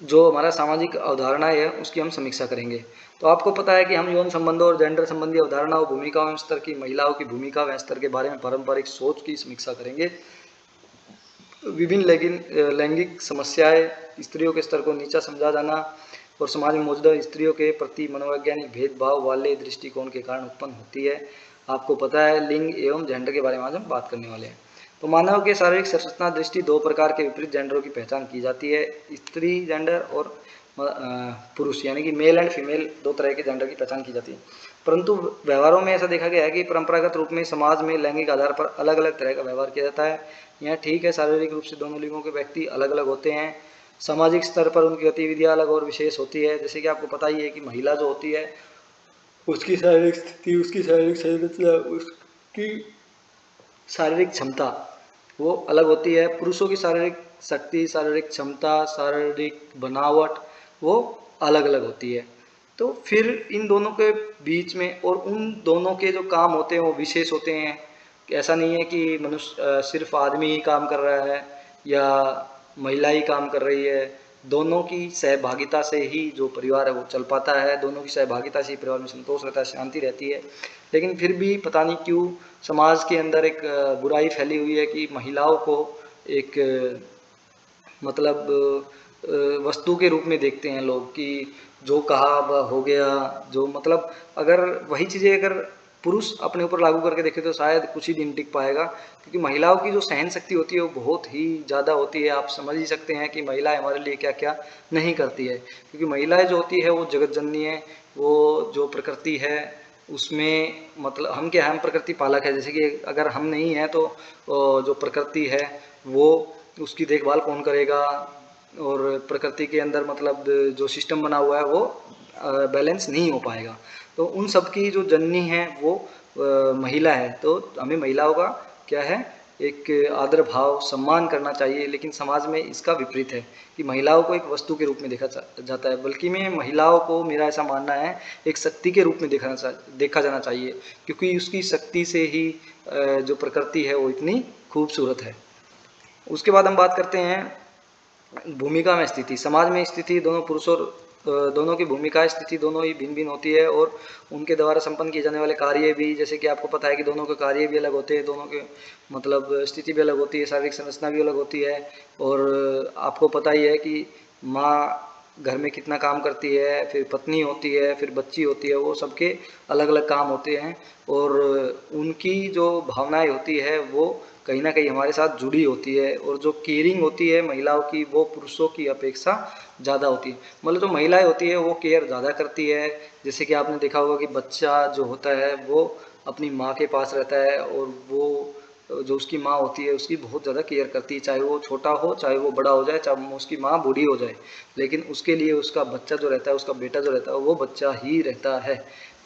जो हमारा सामाजिक अवधारणा है उसकी हम समीक्षा करेंगे। तो आपको पता है कि हम यौन संबंधों और जेंडर संबंधी अवधारणाओं, भूमिकाओं एवं स्तर की, महिलाओं की भूमिका व स्तर के बारे में पारंपरिक सोच की समीक्षा करेंगे। विभिन्न लैंगिक समस्याएं, स्त्रियों के स्तर को नीचा समझा जाना और समाज में मौजूदा स्त्रियों के प्रति मनोवैज्ञानिक भेदभाव वाले दृष्टिकोण के कारण उत्पन्न होती है। आपको पता है लिंग एवं जेंडर के बारे में आज हम बात करने वाले हैं। तो मानव के शारीरिक संरचना दृष्टि दो प्रकार के विपरीत जेंडरों की पहचान की जाती है, स्त्री जेंडर और पुरुष, यानी कि मेल एंड फीमेल दो तरह के जेंडर की पहचान की जाती है। परंतु व्यवहारों में ऐसा देखा गया है कि परंपरागत रूप में समाज में लैंगिक आधार पर अलग अलग तरह का व्यवहार किया जाता है। यह ठीक है, शारीरिक रूप से दोनों लिंगों के व्यक्ति अलग अलग होते हैं, सामाजिक स्तर पर उनकी गतिविधियां अलग और विशेष होती है। जैसे कि आपको पता ही है कि महिला जो होती है उसकी शारीरिक स्थिति, उसकी शारीरिक संरचना, उसकी शारीरिक क्षमता वो अलग होती है। पुरुषों की शारीरिक शक्ति, शारीरिक क्षमता, शारीरिक बनावट वो अलग अलग होती है। तो फिर इन दोनों के बीच में और उन दोनों के जो काम होते हैं वो विशेष होते हैं। ऐसा नहीं है कि मनुष्य सिर्फ आदमी ही काम कर रहा है या महिला ही काम कर रही है। दोनों की सहभागिता से ही जो परिवार है वो चल पाता है, दोनों की सहभागिता से ही परिवार में संतोष रहता है, शांति रहती है। लेकिन फिर भी पता नहीं क्यों समाज के अंदर एक बुराई फैली हुई है कि महिलाओं को एक मतलब वस्तु के रूप में देखते हैं लोग कि जो कहा वह हो गया, जो मतलब अगर वही चीज़ें अगर पुरुष अपने ऊपर लागू करके देखे तो शायद कुछ ही दिन टिक पाएगा, क्योंकि महिलाओं की जो सहन शक्ति होती है वो बहुत ही ज़्यादा होती है। आप समझ ही सकते हैं कि महिलाएं हमारे लिए क्या क्या नहीं करती है, क्योंकि महिलाएं जो होती है वो जगत जननी है। वो जो प्रकृति है उसमें मतलब हम क्या है, हम प्रकृति पालक है। जैसे कि अगर हम नहीं हैं तो जो प्रकृति है वो उसकी देखभाल कौन करेगा, और प्रकृति के अंदर मतलब जो सिस्टम बना हुआ है वो बैलेंस नहीं हो पाएगा। तो उन सब की जो जननी है वो महिला है। तो हमें महिलाओं का क्या है, एक आदर भाव सम्मान करना चाहिए। लेकिन समाज में इसका विपरीत है कि महिलाओं को एक वस्तु के रूप में देखा जाता है, बल्कि में महिलाओं को, मेरा ऐसा मानना है, एक शक्ति के रूप में देखा जाना चाहिए, क्योंकि उसकी शक्ति से ही जो प्रकृति है वो इतनी खूबसूरत है। उसके बाद हम बात करते हैं भूमिका में स्थिति। समाज में स्थिति दोनों पुरुषों और दोनों की भूमिका स्थिति दोनों ही भिन्न भिन्न होती है, और उनके द्वारा संपन्न किए जाने वाले कार्य भी, जैसे कि आपको पता है कि दोनों के कार्य भी अलग होते हैं, दोनों के मतलब स्थिति भी अलग होती है, शारीरिक संरचना भी अलग होती है। और आपको पता ही है कि माँ घर में कितना काम करती है, फिर पत्नी होती है, फिर बच्ची होती है, वो सबके अलग अलग काम होते हैं, और उनकी जो भावनाएं होती है वो कहीं ना कहीं हमारे साथ जुड़ी होती है। और जो केयरिंग होती है महिलाओं की, वो पुरुषों की अपेक्षा ज़्यादा होती है। मतलब जो महिलाएं होती है वो केयर ज़्यादा करती है। जैसे कि आपने देखा होगा कि बच्चा जो होता है वो अपनी माँ के पास रहता है, और वो जो उसकी माँ होती है उसकी बहुत ज़्यादा केयर करती है, चाहे वो छोटा हो, चाहे वो बड़ा हो जाए, चाहे उसकी माँ बूढ़ी हो जाए, लेकिन उसके लिए उसका बच्चा जो रहता है, उसका बेटा जो रहता है, वो बच्चा ही रहता है।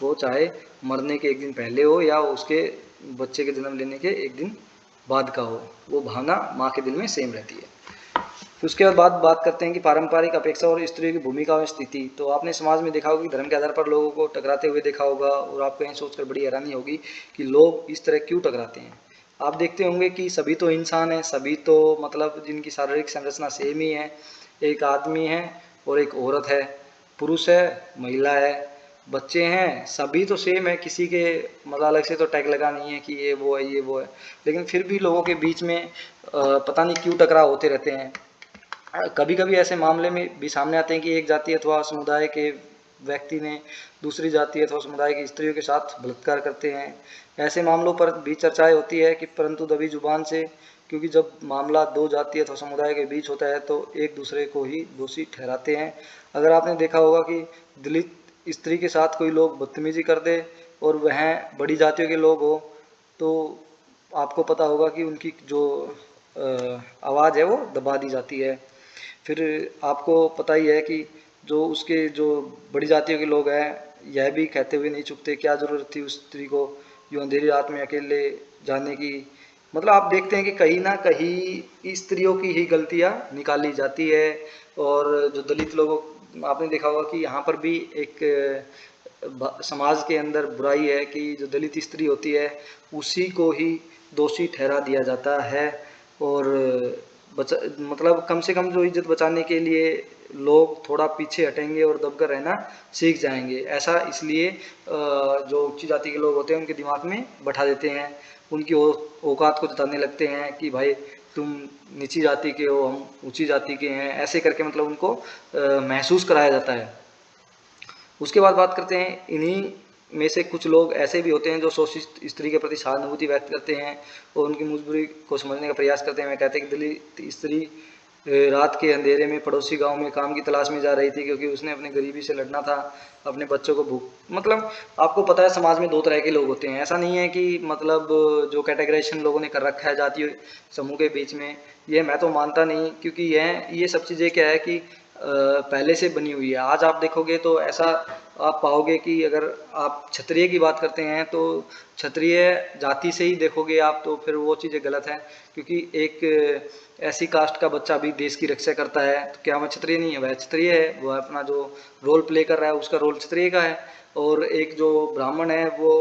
वो चाहे मरने के एक दिन पहले हो या उसके बच्चे के जन्म लेने के एक दिन बाद का हो, वो भावना माँ के दिल में सेम रहती है। फिर उसके बाद बात करते हैं कि पारंपरिक अपेक्षा और स्त्रियों की भूमिका और स्थिति। तो आपने समाज में देखा होगा कि धर्म के आधार पर लोगों को टकराते हुए देखा होगा, और आपको यह सोचकर बड़ी हैरानी होगी कि लोग इस तरह क्यों टकराते हैं। आप देखते होंगे कि सभी तो इंसान हैं, सभी तो मतलब जिनकी शारीरिक संरचना सेम ही है। एक आदमी है और एक औरत है, पुरुष है, महिला है, बच्चे हैं, सभी तो सेम है, किसी के मतलब अलग से तो टैग लगा नहीं है कि ये वो है ये वो है। लेकिन फिर भी लोगों के बीच में पता नहीं क्यों टकराव होते रहते हैं। कभी कभी ऐसे मामले में भी सामने आते हैं कि एक जाति अथवा समुदाय के व्यक्ति ने दूसरी जाति अथवा समुदाय की स्त्रियों के साथ बलात्कार करते हैं। ऐसे मामलों पर भी चर्चाएं होती है कि परंतु दबी जुबान से, क्योंकि जब मामला दो जाति अथवा समुदाय के बीच होता है तो एक दूसरे को ही दोषी ठहराते हैं। अगर आपने देखा होगा कि दलित स्त्री के साथ कोई लोग बदतमीजी कर दे और वह बड़ी जातियों के लोग हो, तो आपको पता होगा कि उनकी जो आवाज़ है वो दबा दी जाती है। फिर आपको पता ही है कि जो उसके जो बड़ी जातियों के लोग हैं, यह भी कहते हुए नहीं चुकते क्या ज़रूरत थी उस स्त्री को यूँ अंधेरी रात में अकेले जाने की। मतलब आप देखते हैं कि कहीं ना कहीं स्त्रियों की ही गलतियाँ निकाली जाती है। और जो दलित लोगों, आपने देखा होगा कि यहाँ पर भी एक समाज के अंदर बुराई है कि जो दलित स्त्री होती है उसी को ही दोषी ठहरा दिया जाता है। और बचा मतलब कम से कम जो इज्जत बचाने के लिए लोग थोड़ा पीछे हटेंगे और दबकर रहना सीख जाएंगे। ऐसा इसलिए जो उच्च जाति के लोग होते हैं उनके दिमाग में बैठा देते हैं, उनकी औकात को जताने लगते हैं कि भाई तुम नीची जाति के हो, हम ऊंची जाति के हैं, ऐसे करके मतलब उनको महसूस कराया जाता है। उसके बाद बात करते हैं इन्हीं में से कुछ लोग ऐसे भी होते हैं जो शोषित स्त्री के प्रति सहानुभूति व्यक्त करते हैं और उनकी मजबूरी को समझने का प्रयास करते हैं। मैं कहते हैं कि दलित स्त्री रात के अंधेरे में पड़ोसी गांव में काम की तलाश में जा रही थी, क्योंकि उसने अपने गरीबी से लड़ना था, अपने बच्चों को भूख मतलब आपको पता है समाज में दो तरह के लोग होते हैं। ऐसा नहीं है कि मतलब जो कैटेगराइजेशन लोगों ने कर रखा है जातीय समूह के बीच में, ये मैं तो मानता नहीं, क्योंकि ये सब चीज़ें क्या है कि पहले से बनी हुई है। आज आप देखोगे तो ऐसा आप पाओगे कि अगर आप क्षत्रिय की बात करते हैं तो क्षत्रिय जाति से ही देखोगे आप, तो फिर वो चीज़ें गलत हैं, क्योंकि एक ऐसी कास्ट का बच्चा भी देश की रक्षा करता है तो क्या वह क्षत्रिय नहीं है? वह क्षत्रिय है, वह अपना जो रोल प्ले कर रहा है उसका रोल क्षत्रिय का है। और एक जो ब्राह्मण है वो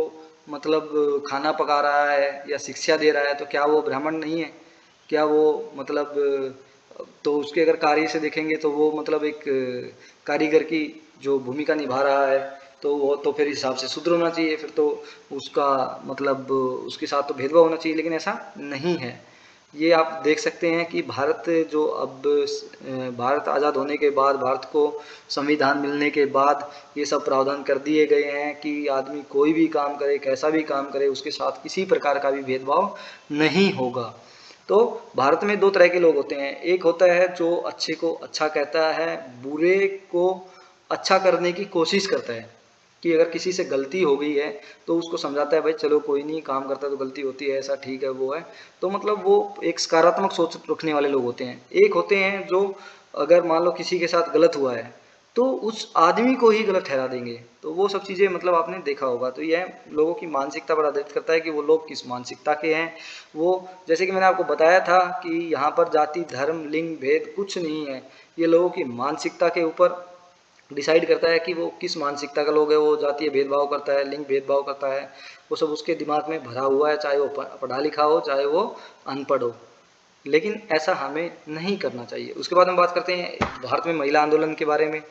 मतलब खाना पका रहा है या शिक्षा दे रहा है, तो क्या वो ब्राह्मण नहीं है? क्या वो मतलब तो उसके अगर कार्य से देखेंगे तो वो मतलब एक कारीगर की जो भूमिका निभा रहा है, तो वो तो फिर इस हिसाब से शूद्र होना चाहिए, फिर तो उसका मतलब उसके साथ तो भेदभाव होना चाहिए, लेकिन ऐसा नहीं है। ये आप देख सकते हैं कि भारत जो अब भारत आज़ाद होने के बाद, भारत को संविधान मिलने के बाद ये सब प्रावधान कर दिए गए हैं कि आदमी कोई भी काम करे, कैसा भी काम करे, उसके साथ किसी प्रकार का भी भेदभाव नहीं होगा। तो भारत में दो तरह के लोग होते हैं, एक होता है जो अच्छे को अच्छा कहता है, बुरे को अच्छा करने की कोशिश करता है, कि अगर किसी से गलती हो गई है तो उसको समझाता है भाई चलो कोई नहीं, काम करता है तो गलती होती है, ऐसा ठीक है वो है। तो मतलब वो एक सकारात्मक सोच रखने वाले लोग होते हैं। एक होते हैं जो अगर मान लो किसी के साथ गलत हुआ है तो उस आदमी को ही गलत ठहरा देंगे। तो वो सब चीज़ें मतलब आपने देखा होगा। तो यह लोगों की मानसिकता पर आधारित करता है कि वो लोग किस मानसिकता के हैं। वो जैसे कि मैंने आपको बताया था कि यहाँ पर जाति धर्म लिंग भेद कुछ नहीं है, ये लोगों की मानसिकता के ऊपर डिसाइड करता है कि वो किस मानसिकता का लोग है। वो जातीय भेदभाव करता है, लिंग भेदभाव करता है, वो सब उसके दिमाग में भरा हुआ है, चाहे वो पढ़ा लिखा हो चाहे वो अनपढ़ हो। लेकिन ऐसा हमें नहीं करना चाहिए। उसके बाद हम बात करते हैं भारत में महिला आंदोलन के बारे में।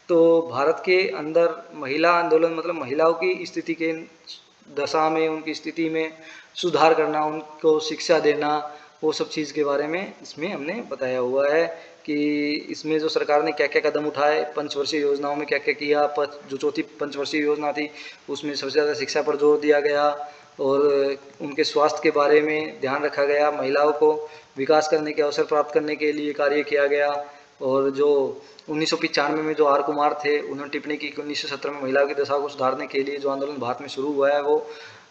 तो भारत के अंदर महिला आंदोलन मतलब महिलाओं की स्थिति के दशा में, उनकी स्थिति में सुधार करना, उनको शिक्षा देना, वो सब चीज़ के बारे में इसमें हमने बताया हुआ है कि इसमें जो सरकार ने क्या क्या कदम उठाए, पंचवर्षीय योजनाओं में क्या क्या किया। जो चौथी पंचवर्षीय योजना थी उसमें सबसे ज़्यादा शिक्षा पर जोर दिया गया और उनके स्वास्थ्य के बारे में ध्यान रखा गया। महिलाओं को विकास करने के अवसर प्राप्त करने के लिए कार्य किया गया। और जो 1995 में जो आर कुमार थे, उन्होंने टिप्पणी की कि 1917 में महिलाओं की दशा को सुधारने के लिए जो आंदोलन भारत में शुरू हुआ है वो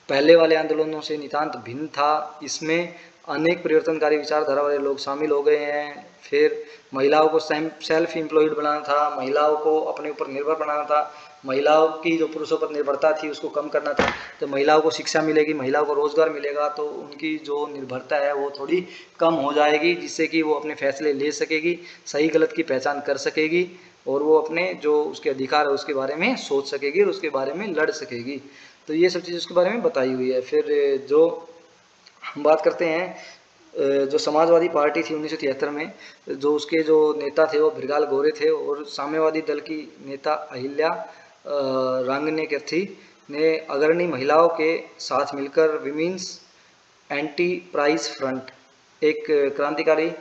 पहले वाले आंदोलनों से नितांत भिन्न था। इसमें अनेक परिवर्तनकारी विचारधारा वाले लोग शामिल हो गए हैं। फिर महिलाओं को सेल्फ एम्प्लॉयड बनाना था, महिलाओं को अपने ऊपर निर्भर बनाना था, महिलाओं की जो पुरुषों पर निर्भरता थी उसको कम करना था। तो महिलाओं को शिक्षा मिलेगी, महिलाओं को रोजगार मिलेगा तो उनकी जो निर्भरता है वो थोड़ी कम हो जाएगी, जिससे कि वो अपने फैसले ले सकेगी, सही गलत की पहचान कर सकेगी और वो अपने जो उसके अधिकार है उसके बारे में सोच सकेगी और उसके बारे में लड़ सकेगी। तो ये सब चीज़ उसके बारे में बताई हुई है। फिर जो हम बात करते हैं जो समाजवादी पार्टी थी 1973 में, जो उसके जो नेता थे वो भृगाल गोरे थे और साम्यवादी दल की नेता अहिल्या रांगनेकर थी ने अग्रणी महिलाओं के साथ मिलकर विमेंस एंटी प्राइज फ्रंट एक क्रांतिकारी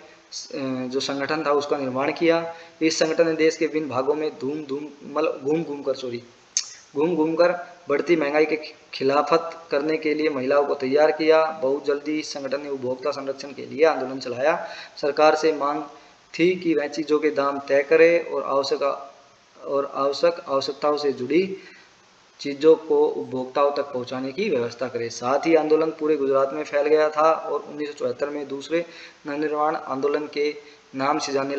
जो संगठन था उसका निर्माण किया। इस संगठन ने देश के विभिन्न भागों में घूम घूम कर बढ़ती महंगाई के खिलाफत करने के लिए महिलाओं को तैयार किया। बहुत जल्दी इस संगठन ने उपभोक्ता संरक्षण के लिए आंदोलन चलाया। सरकार से मांग थी कि वह चीज़ों के दाम तय करे और आवश्यकताओं से जुड़ी चीज़ों को उपभोक्ताओं तक पहुंचाने की व्यवस्था करे। साथ ही आंदोलन पूरे गुजरात में फैल गया था और 1974 में दूसरे नवनिर्माण आंदोलन के नाम से जाने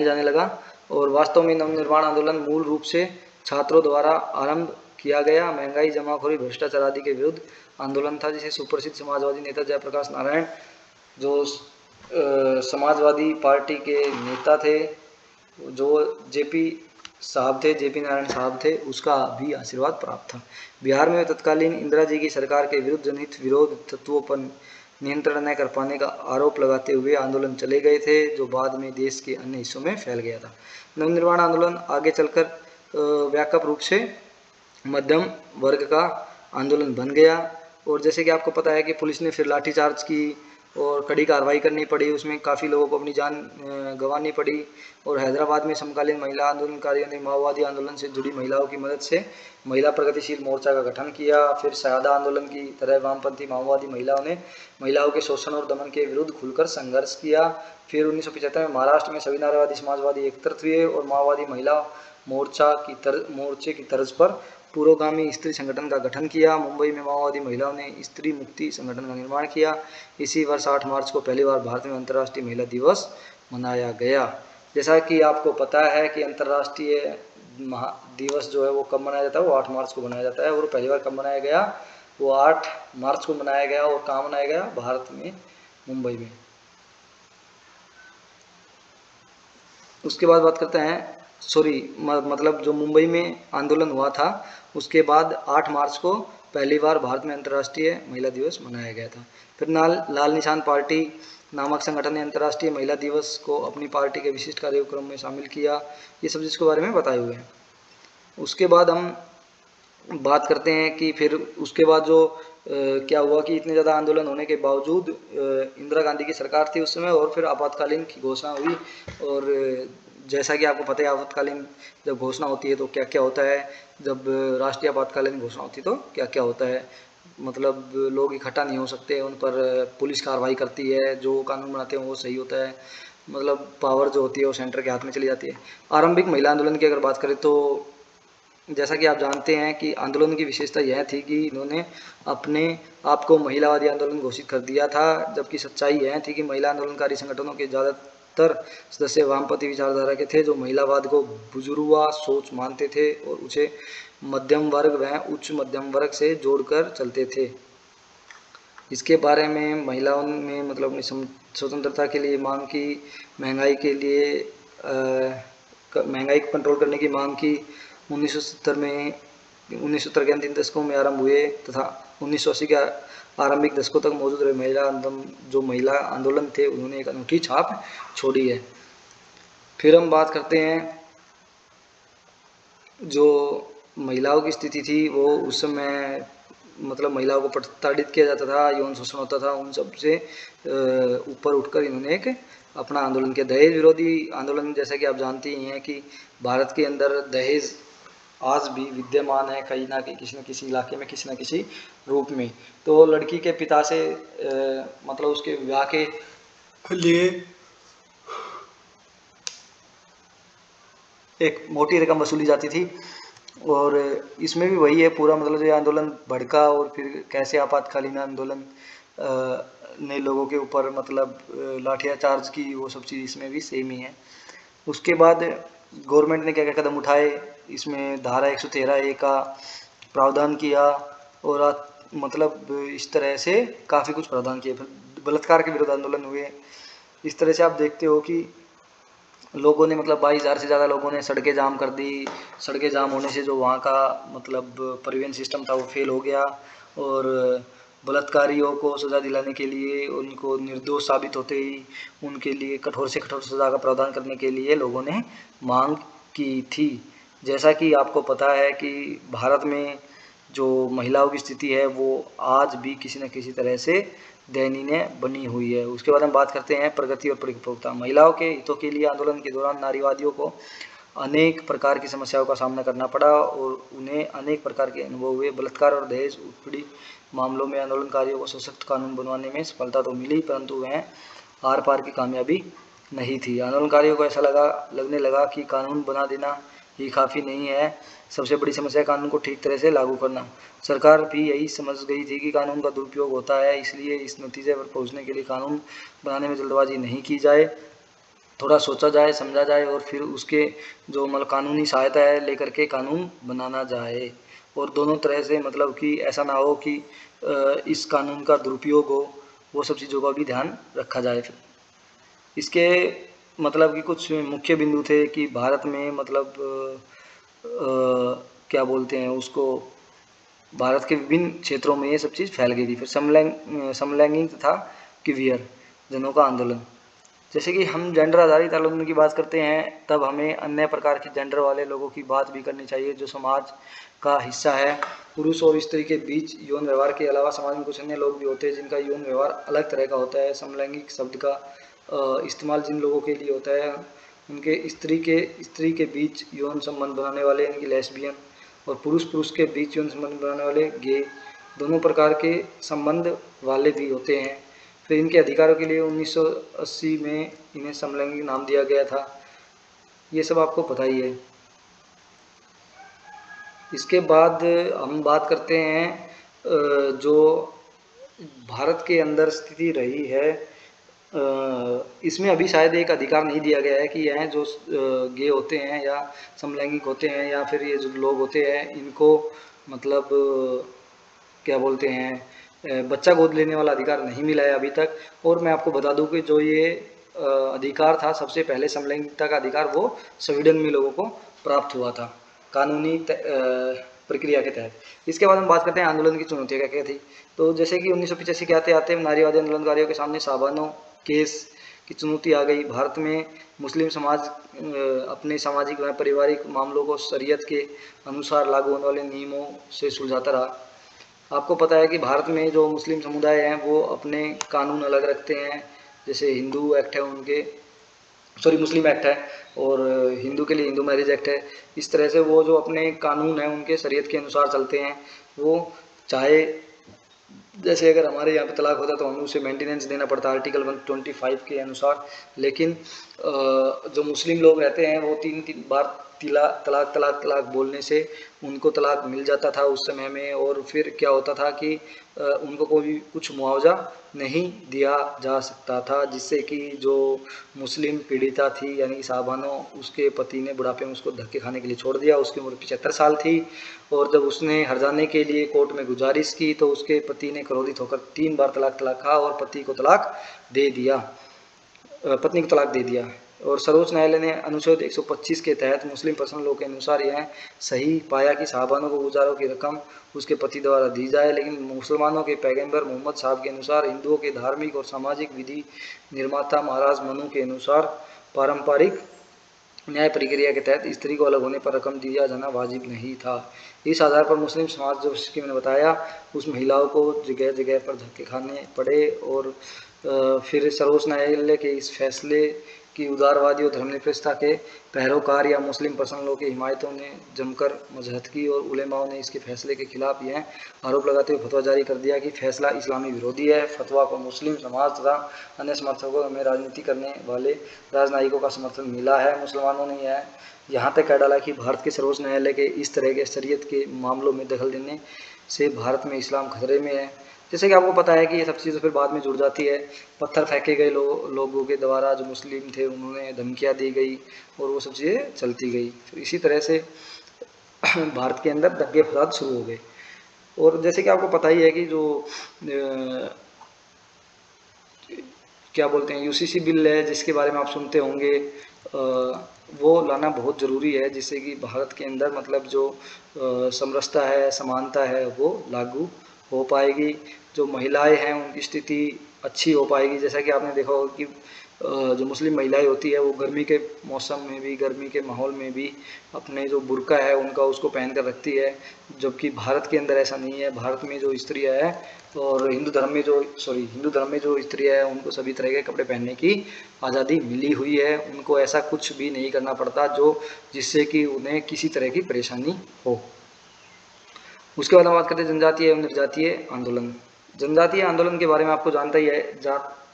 जाने लगा। और वास्तव में नवनिर्माण आंदोलन मूल रूप से छात्रों द्वारा आरंभ किया गया महंगाई, जमाखोरी, भ्रष्टाचार आदि के विरुद्ध आंदोलन था, जिसे सुप्रसिद्ध समाजवादी नेता जयप्रकाश नारायण जो समाजवादी पार्टी के नेता थे, जो जेपी नारायण साहब थे, उसका भी आशीर्वाद प्राप्त था। बिहार में तत्कालीन इंदिरा जी की सरकार के विरुद्ध जनहित विरोध तत्वों पर नियंत्रण न कर पाने का आरोप लगाते हुए आंदोलन चले गए थे, जो बाद में देश के अन्य हिस्सों में फैल गया था। नवनिर्माण आंदोलन आगे चलकर व्यापक रूप से मध्यम वर्ग का आंदोलन बन गया। और जैसे कि आपको पता है कि पुलिस ने फिर लाठीचार्ज की और कड़ी कार्रवाई करनी पड़ी, उसमें काफ़ी लोगों को अपनी जान गंवानी पड़ी। और हैदराबाद में समकालीन महिला आंदोलनकारियों ने माओवादी आंदोलन से जुड़ी महिलाओं की मदद से महिला प्रगतिशील मोर्चा का गठन किया। फिर सयादा आंदोलन की तरह वामपंथी माओवादी महिलाओं ने महिलाओं के शोषण और दमन के विरुद्ध खुलकर संघर्ष किया। फिर 1975 में महाराष्ट्र में सभी नारीवादी समाजवादी एकत्रित हुए और माओवादी महिला मोर्चे की तर्ज पर पुरोगामी स्त्री संगठन का गठन किया। मुंबई में माओवादी महिलाओं ने स्त्री मुक्ति संगठन का निर्माण किया। इसी वर्ष 8 मार्च को पहली बार भारत में अंतर्राष्ट्रीय महिला दिवस मनाया गया। जैसा कि आपको पता है कि अंतर्राष्ट्रीय दिवस जो है वो कब मनाया जाता है, वो 8 मार्च को मनाया जाता है। और पहली बार कब मनाया गया, वो 8 मार्च को मनाया गया। और कहाँ मनाया गया, भारत में, मुंबई में। उसके बाद बात करते हैं मतलब जो मुंबई में आंदोलन हुआ था उसके बाद 8 मार्च को पहली बार भारत में अंतर्राष्ट्रीय महिला दिवस मनाया गया था। फिर लाल निशान पार्टी नामक संगठन ने अंतर्राष्ट्रीय महिला दिवस को अपनी पार्टी के विशिष्ट कार्यक्रम में शामिल किया। ये सब जिसके बारे में बताए हुए हैं। उसके बाद हम बात करते हैं कि फिर उसके बाद जो क्या हुआ कि इतने ज़्यादा आंदोलन होने के बावजूद इंदिरा गांधी की सरकार थी उस समय, और फिर आपातकालीन की घोषणा हुई। और जैसा कि आपको पता है आपातकालीन जब घोषणा होती है तो क्या क्या होता है, जब राष्ट्रीय आपातकालीन घोषणा होती है तो क्या क्या होता है, मतलब लोग इकट्ठा नहीं हो सकते, उन पर पुलिस कार्रवाई करती है, जो कानून बनाते हैं वो सही होता है, मतलब पावर जो होती है वो सेंटर के हाथ में चली जाती है। आरंभिक महिला आंदोलन की अगर बात करें तो जैसा कि आप जानते हैं कि आंदोलन की विशेषता यह थी कि इन्होंने अपने आप को महिलावादी आंदोलन घोषित कर दिया था, जबकि सच्चाई यह थी कि महिला आंदोलनकारी संगठनों के ज़्यादातर सदस्य वामपंथी विचारधारा के थे, जो महिलावाद को बुजुर्गवा सोच मानते थे और उसे मध्यम वर्ग व उच्च मध्यम वर्ग से जोड़कर चलते थे। इसके बारे में महिलाओं में मतलब अपनी स्वतंत्रता के लिए मांग की, महंगाई को कंट्रोल करने की मांग की। 1970 के अंतिम दशकों में आरंभ हुए तथा 1980 के आरंभिक दशकों तक मौजूद रहे महिला आंदोलन थे, उन्होंने एक अनूठी छाप छोड़ी है। फिर हम बात करते हैं जो महिलाओं की स्थिति थी वो उस समय मतलब महिलाओं को प्रताड़ित किया जाता था, यौन शोषण होता था, उन सब से ऊपर उठकर इन्होंने एक अपना आंदोलन किया। दहेज विरोधी आंदोलन, जैसा कि आप जानते ही हैं कि भारत के अंदर दहेज आज भी विद्यमान है कहीं ना कहीं, किसी न किसी इलाके में, किसी न किसी रूप में। तो लड़की के पिता से मतलब उसके विवाह के लिए एक मोटी रकम वसूली जाती थी। और इसमें भी वही है पूरा, मतलब ये आंदोलन भड़का और फिर कैसे आपातकालीन आंदोलन ने लोगों के ऊपर मतलब लाठियाँ चार्ज की, वो सब चीज़ इसमें भी सेम ही है। उसके बाद गवर्नमेंट ने क्या क्या कदम उठाए, इसमें धारा 113A का प्रावधान किया और मतलब इस तरह से काफ़ी कुछ प्रावधान किए। फिर बलात्कार के विरुद्ध आंदोलन हुए। इस तरह से आप देखते हो कि लोगों ने मतलब 22,000 से ज़्यादा लोगों ने सड़कें जाम कर दी। सड़कें जाम होने से जो वहाँ का मतलब परिवहन सिस्टम था वो फेल हो गया, और बलात्कारियों को सज़ा दिलाने के लिए, उनको निर्दोष साबित होते ही उनके लिए कठोर से कठोर सज़ा का प्रावधान करने के लिए लोगों ने मांग की थी। जैसा कि आपको पता है कि भारत में जो महिलाओं की स्थिति है वो आज भी किसी न किसी तरह से दयनीय बनी हुई है। उसके बाद हम बात करते हैं प्रगति और परिपक्वता। महिलाओं के हितों के लिए आंदोलन के दौरान नारीवादियों को अनेक प्रकार की समस्याओं का सामना करना पड़ा और उन्हें अनेक प्रकार के अनुभव हुए। बलात्कार और दहेज उत्पीड़न मामलों में आंदोलनकारियों को सशक्त कानून बनवाने में सफलता तो मिली, परंतु वह आर पार की कामयाबी नहीं थी। आंदोलनकारियों को ऐसा लगने लगा कि कानून बना देना ही काफ़ी नहीं है, सबसे बड़ी समस्या कानून को ठीक तरह से लागू करना। सरकार भी यही समझ गई थी कि कानून का दुरुपयोग होता है, इसलिए इस नतीजे पर पहुंचने के लिए कानून बनाने में जल्दबाजी नहीं की जाए, थोड़ा सोचा जाए, समझा जाए और फिर उसके जो मतलब कानूनी सहायता है लेकर के कानून बनाना जाए। और दोनों तरह से मतलब कि ऐसा ना हो कि इस कानून का दुरुपयोग हो, वो सब चीज़ों का भी ध्यान रखा जाए। फिर इसके मतलब कि कुछ मुख्य बिंदु थे कि भारत में मतलब क्या बोलते हैं उसको, भारत के विभिन्न क्षेत्रों में ये सब चीज़ फैल गई थी। फिर समलैंगिक तथा क्वियर जनों का आंदोलन। जैसे कि हम जेंडर आधारित आंदोलन की बात करते हैं तब हमें अन्य प्रकार के जेंडर वाले लोगों की बात भी करनी चाहिए जो समाज का हिस्सा है। पुरुष और स्त्री के बीच यौन व्यवहार के अलावा समाज में कुछ अन्य लोग भी होते हैं जिनका यौन व्यवहार अलग तरह का होता है। समलैंगिक शब्द का इस्तेमाल जिन लोगों के लिए होता है उनके स्त्री के बीच यौन संबंध बनाने वाले यानी कि लेस्बियन, और पुरुष पुरुष के बीच यौन संबंध बनाने वाले गे, दोनों प्रकार के संबंध वाले भी होते हैं। फिर इनके अधिकारों के लिए 1980 में इन्हें समलैंगिक नाम दिया गया था। ये सब आपको पता ही है। इसके बाद हम बात करते हैं जो भारत के अंदर स्थिति रही है, इसमें अभी शायद एक अधिकार नहीं दिया गया है कि यह जो गे होते हैं या समलैंगिक होते हैं या फिर ये जो लोग होते हैं इनको मतलब क्या बोलते हैं बच्चा गोद लेने वाला अधिकार नहीं मिला है अभी तक। और मैं आपको बता दूं कि जो ये अधिकार था, सबसे पहले समलैंगिकता का अधिकार वो स्वीडन में लोगों को प्राप्त हुआ था कानूनी प्रक्रिया के तहत। इसके बाद हम बात करते हैं आंदोलन की चुनौतियाँ क्या क्या थी। तो जैसे कि 1985 के आते आते नारीवादी आंदोलनकारियों के सामने साबानो केस की चुनौती आ गई। भारत में मुस्लिम समाज अपने सामाजिक व पारिवारिक मामलों को शरीयत के अनुसार लागू होने वाले नियमों से सुलझाता रहा। आपको पता है कि भारत में जो मुस्लिम समुदाय हैं वो अपने कानून अलग रखते हैं, जैसे हिंदू एक्ट है उनके, सॉरी मुस्लिम एक्ट है, और हिंदू के लिए हिंदू मैरिज एक्ट है। इस तरह से वो जो अपने कानून हैं उनके शरीयत के अनुसार चलते हैं। वो चाहे जैसे अगर हमारे यहाँ पे तलाक होता है तो हमें उसे मेंटेनेंस देना पड़ता है आर्टिकल 125 के अनुसार, लेकिन जो मुस्लिम लोग रहते हैं वो तीन तीन बार तलाक तलाक तलाक बोलने से उनको तलाक मिल जाता था उस समय में। और फिर क्या होता था कि उनको कोई कुछ मुआवजा नहीं दिया जा सकता था, जिससे कि जो मुस्लिम पीड़िता थी यानी कि साहबानो, उसके पति ने बुढ़ापे में उसको धक्के खाने के लिए छोड़ दिया। उसकी उम्र 75 साल थी और जब उसने हर्जाने के लिए कोर्ट में गुजारिश की तो उसके पति ने क्रोधित होकर 3 बार तलाक कहा और पत्नी को तलाक दे दिया। और सर्वोच्च न्यायालय ने अनुच्छेद 125 के तहत मुस्लिम पर्सनल लॉ के अनुसार यह सही पाया कि साहबानों को गुजारों की रकम उसके पति द्वारा दी जाए, लेकिन मुसलमानों के पैगंबर मोहम्मद साहब के अनुसार हिंदुओं के धार्मिक और सामाजिक विधि निर्माता महाराज मनु के अनुसार पारंपरिक न्याय प्रक्रिया के तहत स्त्री को अलग होने पर रकम दिया जाना वाजिब नहीं था। इस आधार पर मुस्लिम समाज, जो कि मैंने बताया, उस महिलाओं को जगह जगह पर धक्के खाने पड़े और फिर सर्वोच्च न्यायालय के इस फैसले की उदारवादी और धर्मनिरपेक्षता के पैरोकार या मुस्लिम पर्सनल लॉ के हिमायतों ने जमकर मजहत की और उलेमाओं ने इसके फैसले के खिलाफ यह आरोप लगाते हुए फतवा जारी कर दिया कि फैसला इस्लामी विरोधी है। फतवा को मुस्लिम समाज तथा अन्य समर्थकों में राजनीति करने वाले राजनयिकों का समर्थन मिला है। मुसलमानों ने यह यहाँ तक कह डाला कि भारत के सर्वोच्च न्यायालय के इस तरह के शरीयत के मामलों में दखल देने से भारत में इस्लाम खतरे में है। जैसे कि आपको पता है कि ये सब चीज़ें फिर बाद में जुड़ जाती है। पत्थर फेंके गए लोगों के द्वारा, जो मुस्लिम थे उन्होंने धमकियाँ दी गई और वो सब चीज़ें चलती गई। फिर इसी तरह से भारत के अंदर दंगे फसाद शुरू हो गए। और जैसे कि आपको पता ही है कि जो क्या बोलते हैं यूसीसी बिल है, जिसके बारे में आप सुनते होंगे, वो लाना बहुत ज़रूरी है, जिससे कि भारत के अंदर मतलब जो समरसता है, समानता है, वो लागू हो पाएगी। जो महिलाएं हैं उनकी स्थिति अच्छी हो पाएगी। जैसा कि आपने देखा होगा कि जो मुस्लिम महिलाएं होती है वो गर्मी के मौसम में भी, गर्मी के माहौल में भी अपने जो बुर्का है उनका उसको पहन कर रखती है, जबकि भारत के अंदर ऐसा नहीं है। भारत में जो स्त्रियां है और हिंदू धर्म में जो स्त्रियां है उनको सभी तरह के कपड़े पहनने की आज़ादी मिली हुई है। उनको ऐसा कुछ भी नहीं करना पड़ता जो जिससे कि उन्हें किसी तरह की परेशानी हो। उसके बाद हम बात करते हैं जनजातीय एवं निर्जातीय आंदोलन। जनजातीय आंदोलन के बारे में आपको जानते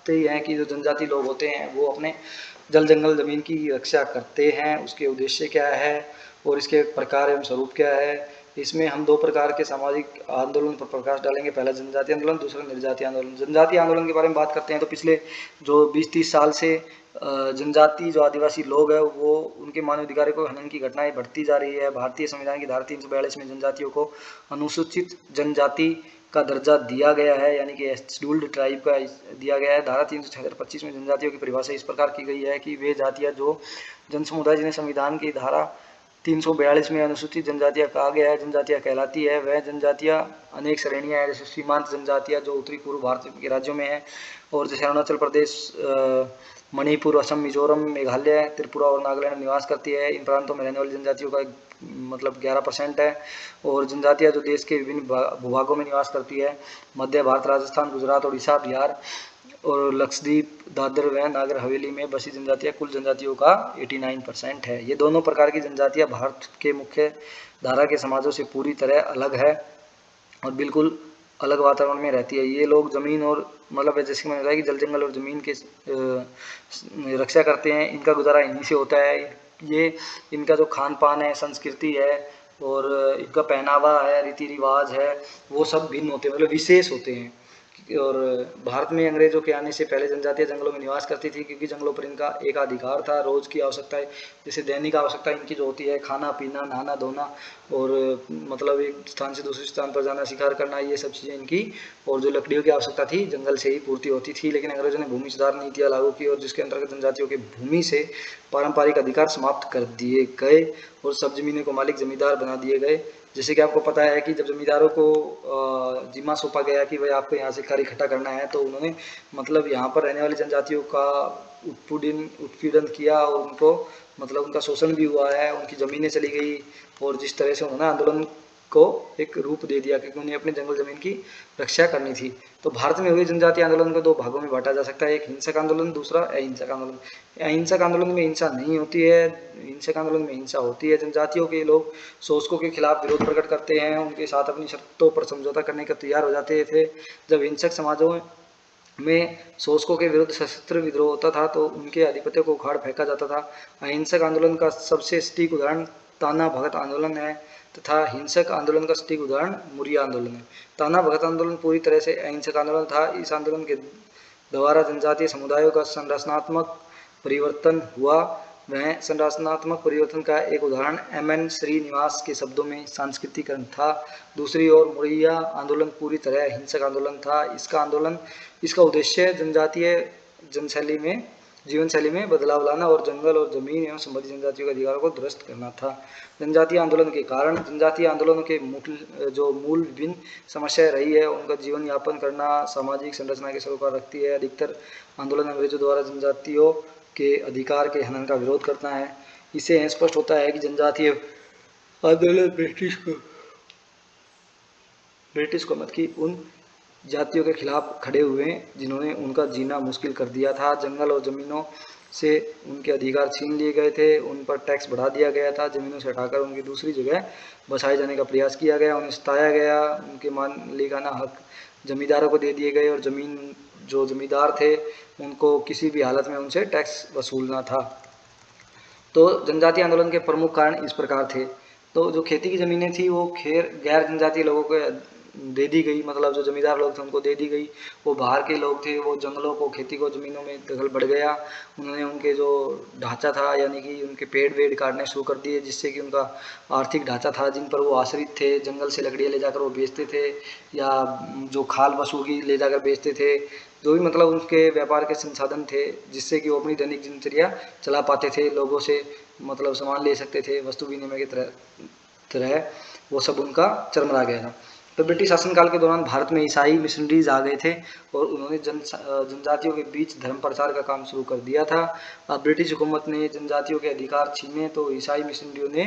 ही हैं कि जो जनजाति लोग होते हैं वो अपने जल जंगल जमीन की रक्षा करते हैं। उसके उद्देश्य क्या है और इसके प्रकार एवं स्वरूप क्या है, इसमें हम दो प्रकार के सामाजिक आंदोलन पर प्रकाश डालेंगे। पहला जनजातीय आंदोलन, दूसरा निर्जातीय आंदोलन। जनजातीय आंदोलन के बारे में बात करते हैं तो पिछले जो 20-30 साल से जनजाति जो आदिवासी लोग हैं वो उनके मानवाधिकारों को हनन की घटनाएं बढ़ती जा रही है। भारतीय संविधान की धारा 342 में जनजातियों को अनुसूचित जनजाति का दर्जा दिया गया है, यानी कि शेड्यूल्ड ट्राइब का दिया गया है। धारा 376-25 में जनजातियों की परिभाषा इस प्रकार की गई है कि वे जातियां जो जन समुदाय जिन्हें संविधान की धारा 342 में अनुसूचित जनजातियां कहा गया है, जनजातियां कहलाती है। वह जनजातियां अनेक श्रेणियां हैं, जैसे सीमांत जनजातियां जो उत्तरी पूर्व भारत के राज्यों में है और जैसे अरुणाचल प्रदेश, मणिपुर, असम, मिजोरम, मेघालय, त्रिपुरा और नागालैंड में निवास करती है। इन प्रांतों में रहने वाली जनजातियों का मतलब 11% है। और जनजातियां जो देश के विभिन्न भूभागों में निवास करती है, मध्य भारत, राजस्थान, गुजरात, उड़ीसा, बिहार और लक्षद्वीप, दादर व नागर हवेली में बसी जनजातियां कुल जनजातियों का 89% है। ये दोनों प्रकार की जनजातियां भारत के मुख्य धारा के समाजों से पूरी तरह अलग है और बिल्कुल अलग वातावरण में रहती है। ये लोग जमीन और मतलब जैसे मैंने बताया कि जल जंगल और ज़मीन के रक्षा करते हैं। इनका गुजारा इन्हीं से होता है। ये इनका जो खान पान है, संस्कृति है और इनका पहनावा है, रीति रिवाज है, वो सब भिन्न होते हैं, मतलब विशेष होते हैं। और भारत में अंग्रेजों के आने से पहले जनजातियां जंगलों में निवास करती थी, क्योंकि जंगलों पर इनका एक अधिकार था। रोज की आवश्यकताएं, जैसे दैनिक आवश्यकता इनकी जो होती है, खाना पीना, नहाना धोना और मतलब एक स्थान से दूसरे स्थान पर जाना, शिकार करना, ये सब चीज़ें इनकी, और जो लकड़ियों की आवश्यकता थी जंगल से ही पूर्ति होती थी। लेकिन अंग्रेजों ने भूमि सुधार नीतियाँ लागू की और जिसके अंतर्गत जनजातियों के भूमि से पारंपरिक अधिकार समाप्त कर दिए गए और सब जमीनों को मालिक जमींदार बना दिए गए। जैसे कि आपको पता है कि जब जमींदारों को जिम्मा सौंपा गया कि भाई आपको यहाँ से कर इकट्ठा करना है, तो उन्होंने मतलब यहाँ पर रहने वाली जनजातियों का उत्पीड़न किया और उनको मतलब उनका शोषण भी हुआ है, उनकी ज़मीनें चली गई। और जिस तरह से उन्होंने आंदोलन को एक रूप दे दिया, क्योंकि उन्हें अपने जंगल ज़मीन की रक्षा करनी थी। तो भारत में हुए जनजातीय आंदोलन को दो भागों में बांटा जा सकता है, एक हिंसक आंदोलन, दूसरा अहिंसक आंदोलन। अहिंसक आंदोलन में हिंसा नहीं होती है, हिंसक आंदोलन में हिंसा होती है। जनजातियों के लोग शोषकों के खिलाफ विरोध प्रकट करते हैं, उनके साथ अपनी शर्तों पर समझौता करने का तैयार हो जाते थे। जब हिंसक समाजों में शोषकों के विरुद्ध सशस्त्र विद्रोह होता था तो उनके आधिपत्य को उखाड़ फेंका जाता था। अहिंसक आंदोलन का सबसे सटीक उदाहरण ताना भगत आंदोलन है तथा हिंसक आंदोलन का सटीक उदाहरण मुरिया आंदोलन है। ताना भगत आंदोलन पूरी तरह से अहिंसक आंदोलन था। इस आंदोलन के द्वारा जनजातीय समुदायों का संरचनात्मक परिवर्तन हुआ। वह संरचनात्मक परिवर्तन का एक उदाहरण MN श्रीनिवास के शब्दों में सांस्कृतिकरण था। दूसरी ओर मुरैया आंदोलन पूरी तरह हिंसक आंदोलन था। इसका उद्देश्य जनजातीय जीवन शैली में बदलाव लाना और जंगल और जमीन एवं संबंधित जनजातियों के अधिकारों को ध्वस्त करना था। जनजातीय आंदोलन के कारण जनजातीय आंदोलनों के मूल विभिन्न समस्याएं रही है, उनका जीवन यापन करना सामाजिक संरचना के सरोकार रखती है। अधिकतर आंदोलन अंग्रेजों द्वारा जनजातियों के अधिकार के हनन का विरोध करता है। इससे यह स्पष्ट होता है कि जनजातीय आंदोलन ब्रिटिश हुकूमत की उन जातियों के खिलाफ खड़े हुए जिन्होंने उनका जीना मुश्किल कर दिया था। जंगल और ज़मीनों से उनके अधिकार छीन लिए गए थे, उन पर टैक्स बढ़ा दिया गया था, ज़मीनों से हटाकर उनकी दूसरी जगह बसाए जाने का प्रयास किया गया, उन्हें सताया गया, उनके मालिकाना हक जमींदारों को दे दिए गए और ज़मीन जो जमींदार थे उनको किसी भी हालत में उनसे टैक्स वसूलना था। तो जनजातीय आंदोलन के प्रमुख कारण इस प्रकार थे। तो जो खेती की ज़मीनें थी वो गैर जनजातीय लोगों को दे दी गई, मतलब जो जमींदार लोग थे उनको दे दी गई। वो बाहर के लोग थे वो जंगलों को, खेती को, ज़मीनों में दखल बढ़ गया। उन्होंने उनके जो ढांचा था यानी कि उनके पेड़ वेड़ काटने शुरू कर दिए, जिससे कि उनका आर्थिक ढांचा था जिन पर वो आश्रित थे, जंगल से लकड़ियाँ ले जाकर वो बेचते थे या जो खाल बसूगी ले जाकर बेचते थे, जो भी मतलब उनके व्यापार के संसाधन थे जिससे कि वो अपनी दैनिक दिनचर्या चला पाते थे, लोगों से मतलब सामान ले सकते थे, वस्तु विनिमय की तरह वो सब उनका चरमरा गया था। तो ब्रिटिश शासनकाल के दौरान भारत में ईसाई मिशनरीज आ गए थे और उन्होंने जनजातियों के बीच धर्म प्रचार का काम शुरू कर दिया था। अब ब्रिटिश हुकूमत ने जनजातियों के अधिकार छीने तो ईसाई मिशनरियों ने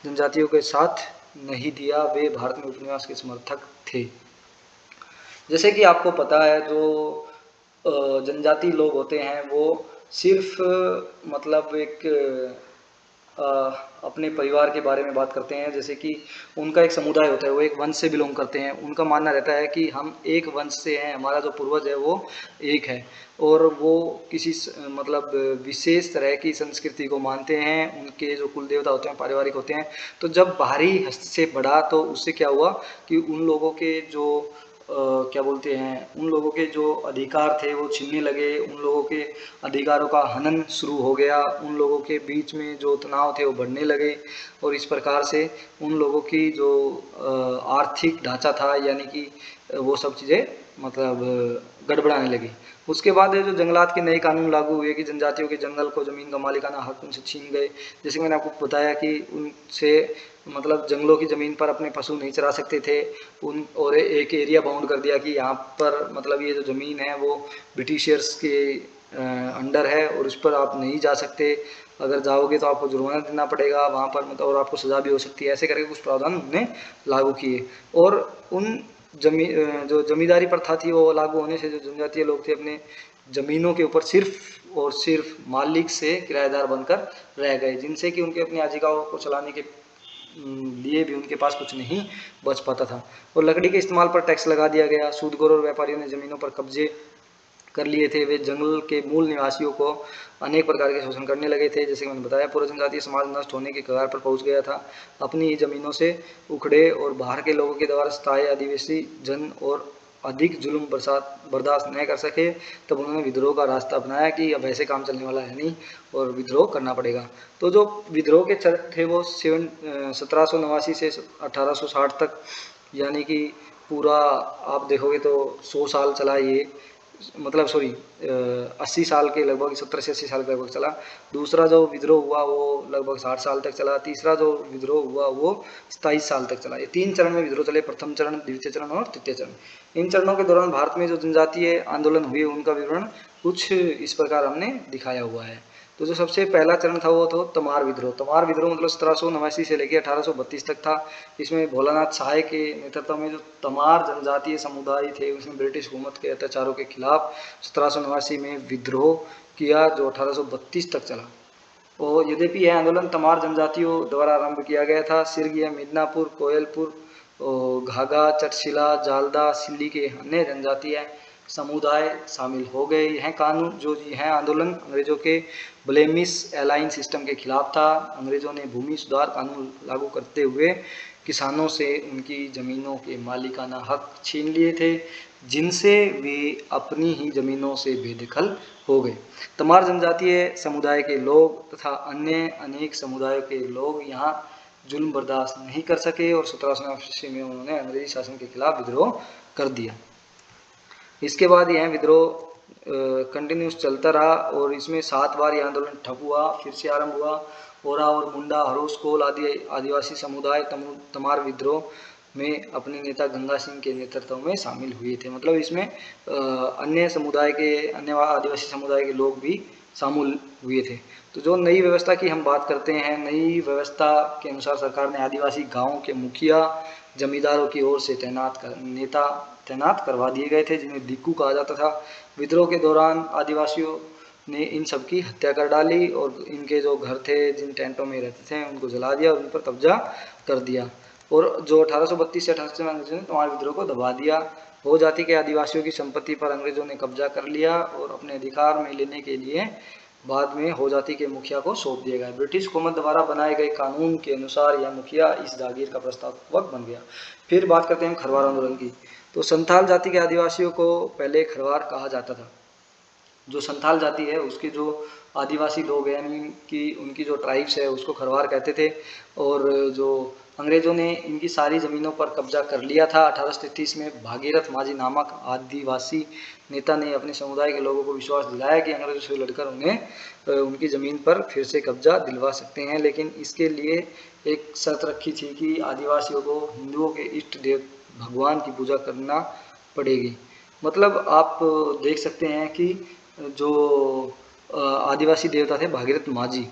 जनजातियों के साथ नहीं दिया, वे भारत में उपनिवेश के समर्थक थे। जैसे कि आपको पता है जो जनजाति लोग होते हैं वो सिर्फ मतलब एक अपने परिवार के बारे में बात करते हैं, जैसे कि उनका एक समुदाय होता है, वो एक वंश से बिलोंग करते हैं, उनका मानना रहता है कि हम एक वंश से हैं, हमारा जो पूर्वज है वो एक है और वो किसी मतलब विशेष तरह की संस्कृति को मानते हैं, उनके जो कुल देवता होते हैं पारिवारिक होते हैं। तो जब बाहरी हस्तक्षेप बढ़ा तो उससे क्या हुआ कि उन लोगों के जो क्या बोलते हैं, उन लोगों के जो अधिकार थे वो छीनने लगे, उन लोगों के अधिकारों का हनन शुरू हो गया, उन लोगों के बीच में जो तनाव थे वो बढ़ने लगे और इस प्रकार से उन लोगों की जो आर्थिक ढांचा था यानी कि वो सब चीज़ें मतलब गड़बड़ाने लगी। उसके बाद जो जंगलात के नए कानून लागू हुए कि जनजातियों के जंगल को ज़मीन का मालिकाना हक उनसे छीन गए। जैसे मैंने आपको बताया कि उनसे मतलब जंगलों की ज़मीन पर अपने पशु नहीं चरा सकते थे उन, और एक एरिया बाउंड कर दिया कि यहाँ पर मतलब ये जो ज़मीन है वो ब्रिटिशर्स के अंडर है और उस पर आप नहीं जा सकते, अगर जाओगे तो आपको जुर्माना देना पड़ेगा वहाँ पर मतलब और आपको सज़ा भी हो सकती है। ऐसे करके कुछ प्रावधान उन्होंने लागू किए और उन जो जमींदारी प्रथा थी वो लागू होने से जो जनजातीय लोग थे अपने ज़मीनों के ऊपर सिर्फ और सिर्फ मालिक से किराएदार बनकर रह गए, जिनसे कि उनके अपनी आजीविकाओं को चलाने के लिए भी उनके पास कुछ नहीं बच पाता था। और लकड़ी के इस्तेमाल पर टैक्स लगा दिया गया। सूदखोर और व्यापारियों ने ज़मीनों पर कब्जे कर लिए थे, वे जंगल के मूल निवासियों को अनेक प्रकार के शोषण करने लगे थे। जैसे कि मैंने बताया पूरा जनजातीय समाज नष्ट होने के कगार पर पहुंच गया था। अपनी ही ज़मीनों से उखड़े और बाहर के लोगों के द्वारा स्थायी आदिवासी जन और अधिक जुल्म बर्दाश्त न कर सके, तब उन्होंने विद्रोह का रास्ता अपनाया कि अब ऐसे काम चलने वाला है नहीं और विद्रोह करना पड़ेगा। तो जो विद्रोह के चरण थे वो 1789 से 1860 तक, यानी कि पूरा आप देखोगे तो 100 साल चला ये, मतलब सॉरी 80 साल के लगभग, 70 से 80 साल के लगभग चला। दूसरा जो विद्रोह हुआ वो लगभग 60 साल तक चला। तीसरा जो विद्रोह हुआ वो 27 साल तक चला। ये 3 चरण में विद्रोह चले, प्रथम चरण, द्वितीय चरण और तृतीय चरण। इन चरणों के दौरान भारत में जो जनजातीय आंदोलन हुए उनका विवरण कुछ इस प्रकार हमने दिखाया हुआ है। तो जो सबसे पहला चरण था वो था तमार विद्रोह। तमार विद्रोह मतलब 1789 से लेकर 1832 तक था। इसमें भोलानाथ शाह के नेतृत्व में जो तमार जनजातीय समुदाय थे उसने ब्रिटिश हुकूमत के अत्याचारों के खिलाफ 1789 में विद्रोह किया जो 1832 तक चला। और यद्यपि यह आंदोलन तमार जनजातियों द्वारा आरंभ किया गया था, सिरगिया, मिदनापुर, कोयलपुर, घाघा, चटशिला, जालदा, सिल्ली के अन्य जनजातीय समुदाय शामिल हो गए। यह आंदोलन अंग्रेजों के ब्लेमिश एलाइन सिस्टम के खिलाफ था। अंग्रेजों ने भूमि सुधार कानून लागू करते हुए किसानों से उनकी ज़मीनों के मालिकाना हक छीन लिए थे, जिनसे वे अपनी ही ज़मीनों से बेदखल हो गए। तमार जनजातीय समुदाय के लोग तथा अन्य अनेक समुदायों के लोग यहाँ जुल्म बर्दाश्त नहीं कर सके और 1789 में उन्होंने अंग्रेजी शासन के खिलाफ विद्रोह कर दिया। इसके बाद यह विद्रोह कंटिन्यूस चलता रहा और इसमें 7 बार यह आंदोलन ठप हुआ, फिर से आरंभ हुआ। ओरा और मुंडा, हरोस, कोल आदि आदिवासी समुदाय तमार विद्रोह में अपने नेता गंगा सिंह के नेतृत्व में शामिल हुए थे। मतलब इसमें अन्य आदिवासी समुदाय के लोग भी शामिल हुए थे। तो जो नई व्यवस्था की हम बात करते हैं, नई व्यवस्था के अनुसार सरकार ने आदिवासी गाँव के मुखिया जमींदारों की ओर से नेता तैनात करवा दिए गए थे, जिन्हें दिक्कू कहा जाता था। विद्रोह के दौरान आदिवासियों ने इन सब की हत्या कर डाली और इनके जो घर थे, जिन टेंटों में रहते थे, उनको जला दिया और उन पर कब्जा कर दिया। और जो 1832 से 1888 में अंग्रेजों ने तमाम विद्रोह को दबा दिया। हो जाति के आदिवासियों की संपत्ति पर अंग्रेजों ने कब्जा कर लिया और अपने अधिकार में लेने के लिए बाद में हो जाति के मुखिया को सौंप दिया गया। ब्रिटिश हुकूमत द्वारा बनाए गए कानून के अनुसार यह मुखिया इस जागीर का प्रस्तावक बन गया। फिर बात करते हैं खरवार आंदोलन की। तो संथाल जाति के आदिवासियों को पहले खरवार कहा जाता था। जो संथाल जाति है उसके जो आदिवासी लोग हैं, यानी कि उनकी जो ट्राइब्स है, उसको खरवार कहते थे। और जो अंग्रेजों ने इनकी सारी ज़मीनों पर कब्जा कर लिया था। 1833 में भागीरथ माझी नामक आदिवासी नेता ने अपने समुदाय के लोगों को विश्वास दिलाया कि अंग्रेजों से लड़कर उन्हें उनकी ज़मीन पर फिर से कब्जा दिलवा सकते हैं, लेकिन इसके लिए एक शर्त रखी थी कि आदिवासियों को हिंदुओं के इष्ट देव भगवान की पूजा करना पड़ेगी। मतलब आप देख सकते हैं कि जो आदिवासी देवता थे भागीरथ माझी,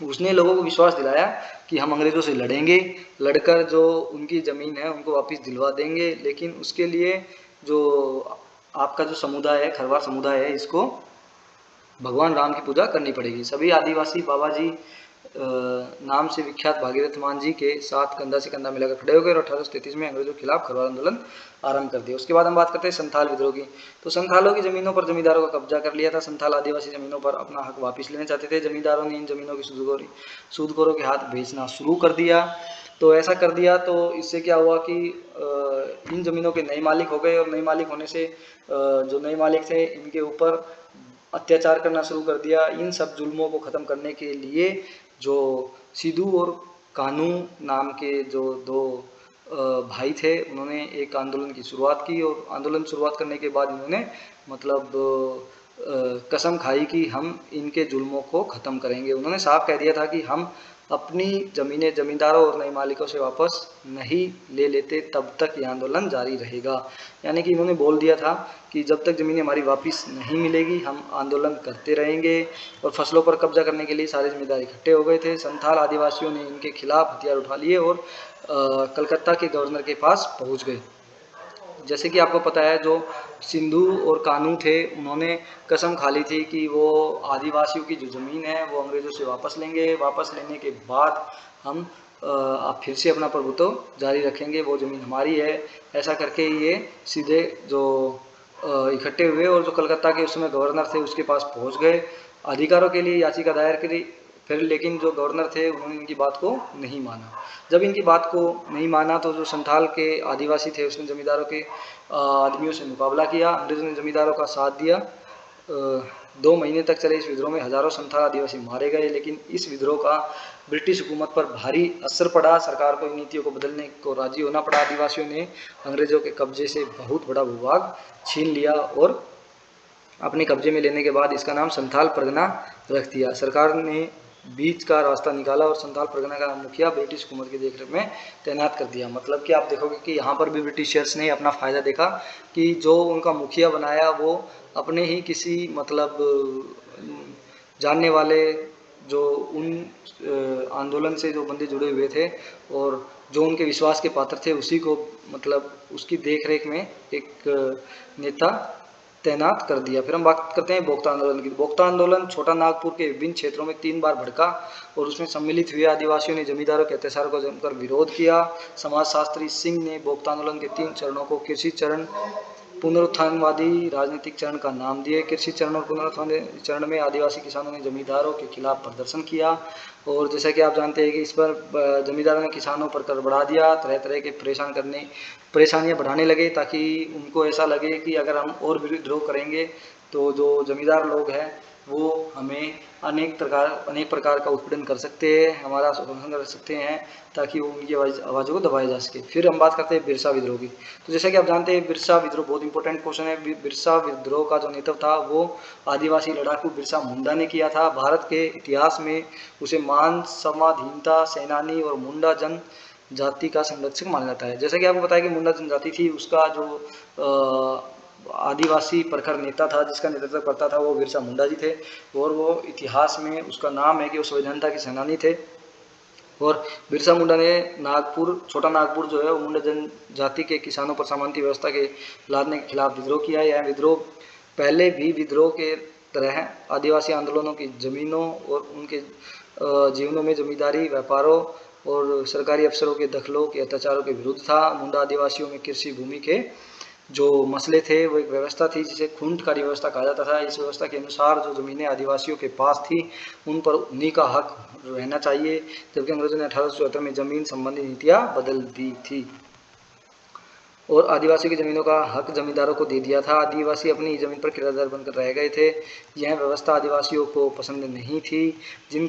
उसने लोगों को विश्वास दिलाया कि हम अंग्रेज़ों से लड़ेंगे, लड़कर जो उनकी ज़मीन है उनको वापस दिलवा देंगे, लेकिन उसके लिए जो आपका जो समुदाय है, खरवार समुदाय है, इसको भगवान राम की पूजा करनी पड़ेगी। सभी आदिवासी बाबा जी नाम से विख्यात भागीरथ मान के साथ कंधा से कंधा मिलाकर खड़े हो गए और 1833 में अंग्रेजों के खिलाफ खरवार आंदोलन आरंभ कर दिया। उसके बाद हम बात करते हैं संथाल विद्रोह की। तो संथालों की जमीनों पर जमींदारों का कब्जा कर लिया था। संथाल आदिवासी जमीनों पर अपना हक वापस लेना चाहते थे। जमींदारों ने इन जमीनों की सूदखोरों के हाथ बेचना शुरू कर दिया। तो ऐसा कर दिया तो इससे क्या हुआ कि इन जमीनों के नए मालिक हो गए और नए मालिक होने से जो नए मालिक थे इनके ऊपर अत्याचार करना शुरू कर दिया। इन सब जुल्मों को ख़त्म करने के लिए जो सिद्धू और कानू नाम के जो दो भाई थे, उन्होंने एक आंदोलन की शुरुआत की और आंदोलन शुरुआत करने के बाद इन्होंने मतलब कसम खाई कि हम इनके जुल्मों को ख़त्म करेंगे। उन्होंने साफ कह दिया था कि हम अपनी ज़मीनें जमींदारों और नए मालिकों से वापस नहीं ले लेते तब तक ये आंदोलन जारी रहेगा। यानी कि इन्होंने बोल दिया था कि जब तक ज़मीनें हमारी वापस नहीं मिलेगी हम आंदोलन करते रहेंगे। और फसलों पर कब्जा करने के लिए सारे जमींदार इकट्ठे हो गए थे। संथाल आदिवासियों ने इनके खिलाफ हथियार उठा लिए और कलकत्ता के गवर्नर के पास पहुंच गए। जैसे कि आपको पता है, जो सिंधु और कानू थे उन्होंने कसम खा ली थी कि वो आदिवासियों की जो ज़मीन है वो अंग्रेज़ों से वापस लेंगे। वापस लेने के बाद हम फिर से अपना प्रभुत्व जारी रखेंगे, वो ज़मीन हमारी है। ऐसा करके ये सीधे जो इकट्ठे हुए और जो कलकत्ता के उस समय गवर्नर थे उसके पास पहुंच गए। अधिकारों के लिए याचिका दायर करी। फिर लेकिन जो गवर्नर थे उन्होंने इनकी बात को नहीं माना। जब इनकी बात को नहीं माना तो जो संथाल के आदिवासी थे उसने जमींदारों के आदमियों से मुकाबला किया। अंग्रेज़ों ने जमींदारों का साथ दिया। 2 महीने तक चले इस विद्रोह में हज़ारों संथाल आदिवासी मारे गए, लेकिन इस विद्रोह का ब्रिटिश हुकूमत पर भारी असर पड़ा। सरकार को इन नीतियों को बदलने को राजी होना पड़ा। आदिवासियों ने अंग्रेज़ों के कब्जे से बहुत बड़ा भूभाग छीन लिया और अपने कब्जे में लेने के बाद इसका नाम संथाल परगना रख दिया। सरकार ने बीच का रास्ता निकाला और संथाल परगना का मुखिया ब्रिटिश हुकूमत की देखरेख में तैनात कर दिया। मतलब कि आप देखोगे कि यहाँ पर भी ब्रिटिशर्स ने अपना फ़ायदा देखा कि जो उनका मुखिया बनाया वो अपने ही किसी मतलब जानने वाले जो उन आंदोलन से जो बंदे जुड़े हुए थे और जो उनके विश्वास के पात्र थे उसी को मतलब उसकी देखरेख में एक नेता तैनात कर दिया। फिर हम बात करते हैं बोक्ता आंदोलन की। बोक्ता आंदोलन छोटा नागपुर के विभिन्न क्षेत्रों में 3 बार भड़का और उसमें सम्मिलित हुए आदिवासियों ने जमींदारों के अत्याचार को जमकर विरोध किया। समाजशास्त्री सिंह ने बोक्ता आंदोलन के 3 चरणों को कृषि चरण, पुनरुत्थानवादी राजनीतिक चरण का नाम दिए। कृषि चरण और पुनरुत्थान चरण में आदिवासी किसानों ने जमींदारों के खिलाफ प्रदर्शन किया और जैसा कि आप जानते हैं कि इस पर जमींदारों ने किसानों पर कर बढ़ा दिया। तरह तरह के परेशानियां बढ़ाने लगे ताकि उनको ऐसा लगे कि अगर हम और विद्रोह करेंगे तो जो जमींदार लोग हैं वो हमें अनेक प्रकार का उत्पीड़न कर सकते हैं, हमारा शोषण कर सकते हैं, ताकि वो उनकी आवाज़ों को दबाया जा सके। फिर हम बात करते हैं बिरसा विद्रोह की। तो जैसा कि आप जानते हैं बिरसा विद्रोह बहुत इंपॉर्टेंट क्वेश्चन है। बिरसा विद्रोह का जो नेतृत्व था वो आदिवासी लड़ाकू बिरसा मुंडा ने किया था। भारत के इतिहास में उसे मान समाधीनता सेनानी और मुंडा जन जाति का संरक्षक माना जाता है। जैसा कि आपको पता है कि मुंडा जनजाति थी, उसका जो आदिवासी प्रखर नेता था जिसका नेतृत्व करता था वो बिरसा मुंडा जी थे, और वो इतिहास में उसका नाम है कि वो संविधानता के सेनानी थे। और बिरसा मुंडा ने नागपुर, छोटा नागपुर जो है वो मुंडा जनजाति के किसानों पर सामंती व्यवस्था के लादने के खिलाफ विद्रोह किया। यह विद्रोह पहले भी विद्रोह के तरह आदिवासी आंदोलनों की जमीनों और उनके जीवनों में जमींदारी, व्यापारों और सरकारी अफसरों के दखलों के अत्याचारों के विरुद्ध था। मुंडा आदिवासियों में कृषि भूमि के जो मसले थे वो एक व्यवस्था थी जिसे खूंटकारी व्यवस्था कहा जाता था। इस व्यवस्था के अनुसार जो ज़मीनें आदिवासियों के पास थी उन पर उन्हीं का हक रहना चाहिए, जबकि अंग्रेजों ने 1874 में ज़मीन संबंधी नीतियाँ बदल दी थी और आदिवासी की ज़मीनों का हक जमींदारों को दे दिया था। आदिवासी अपनी ज़मीन पर किराएदार बनकर रह गए थे। यह व्यवस्था आदिवासियों को पसंद नहीं थी। जिन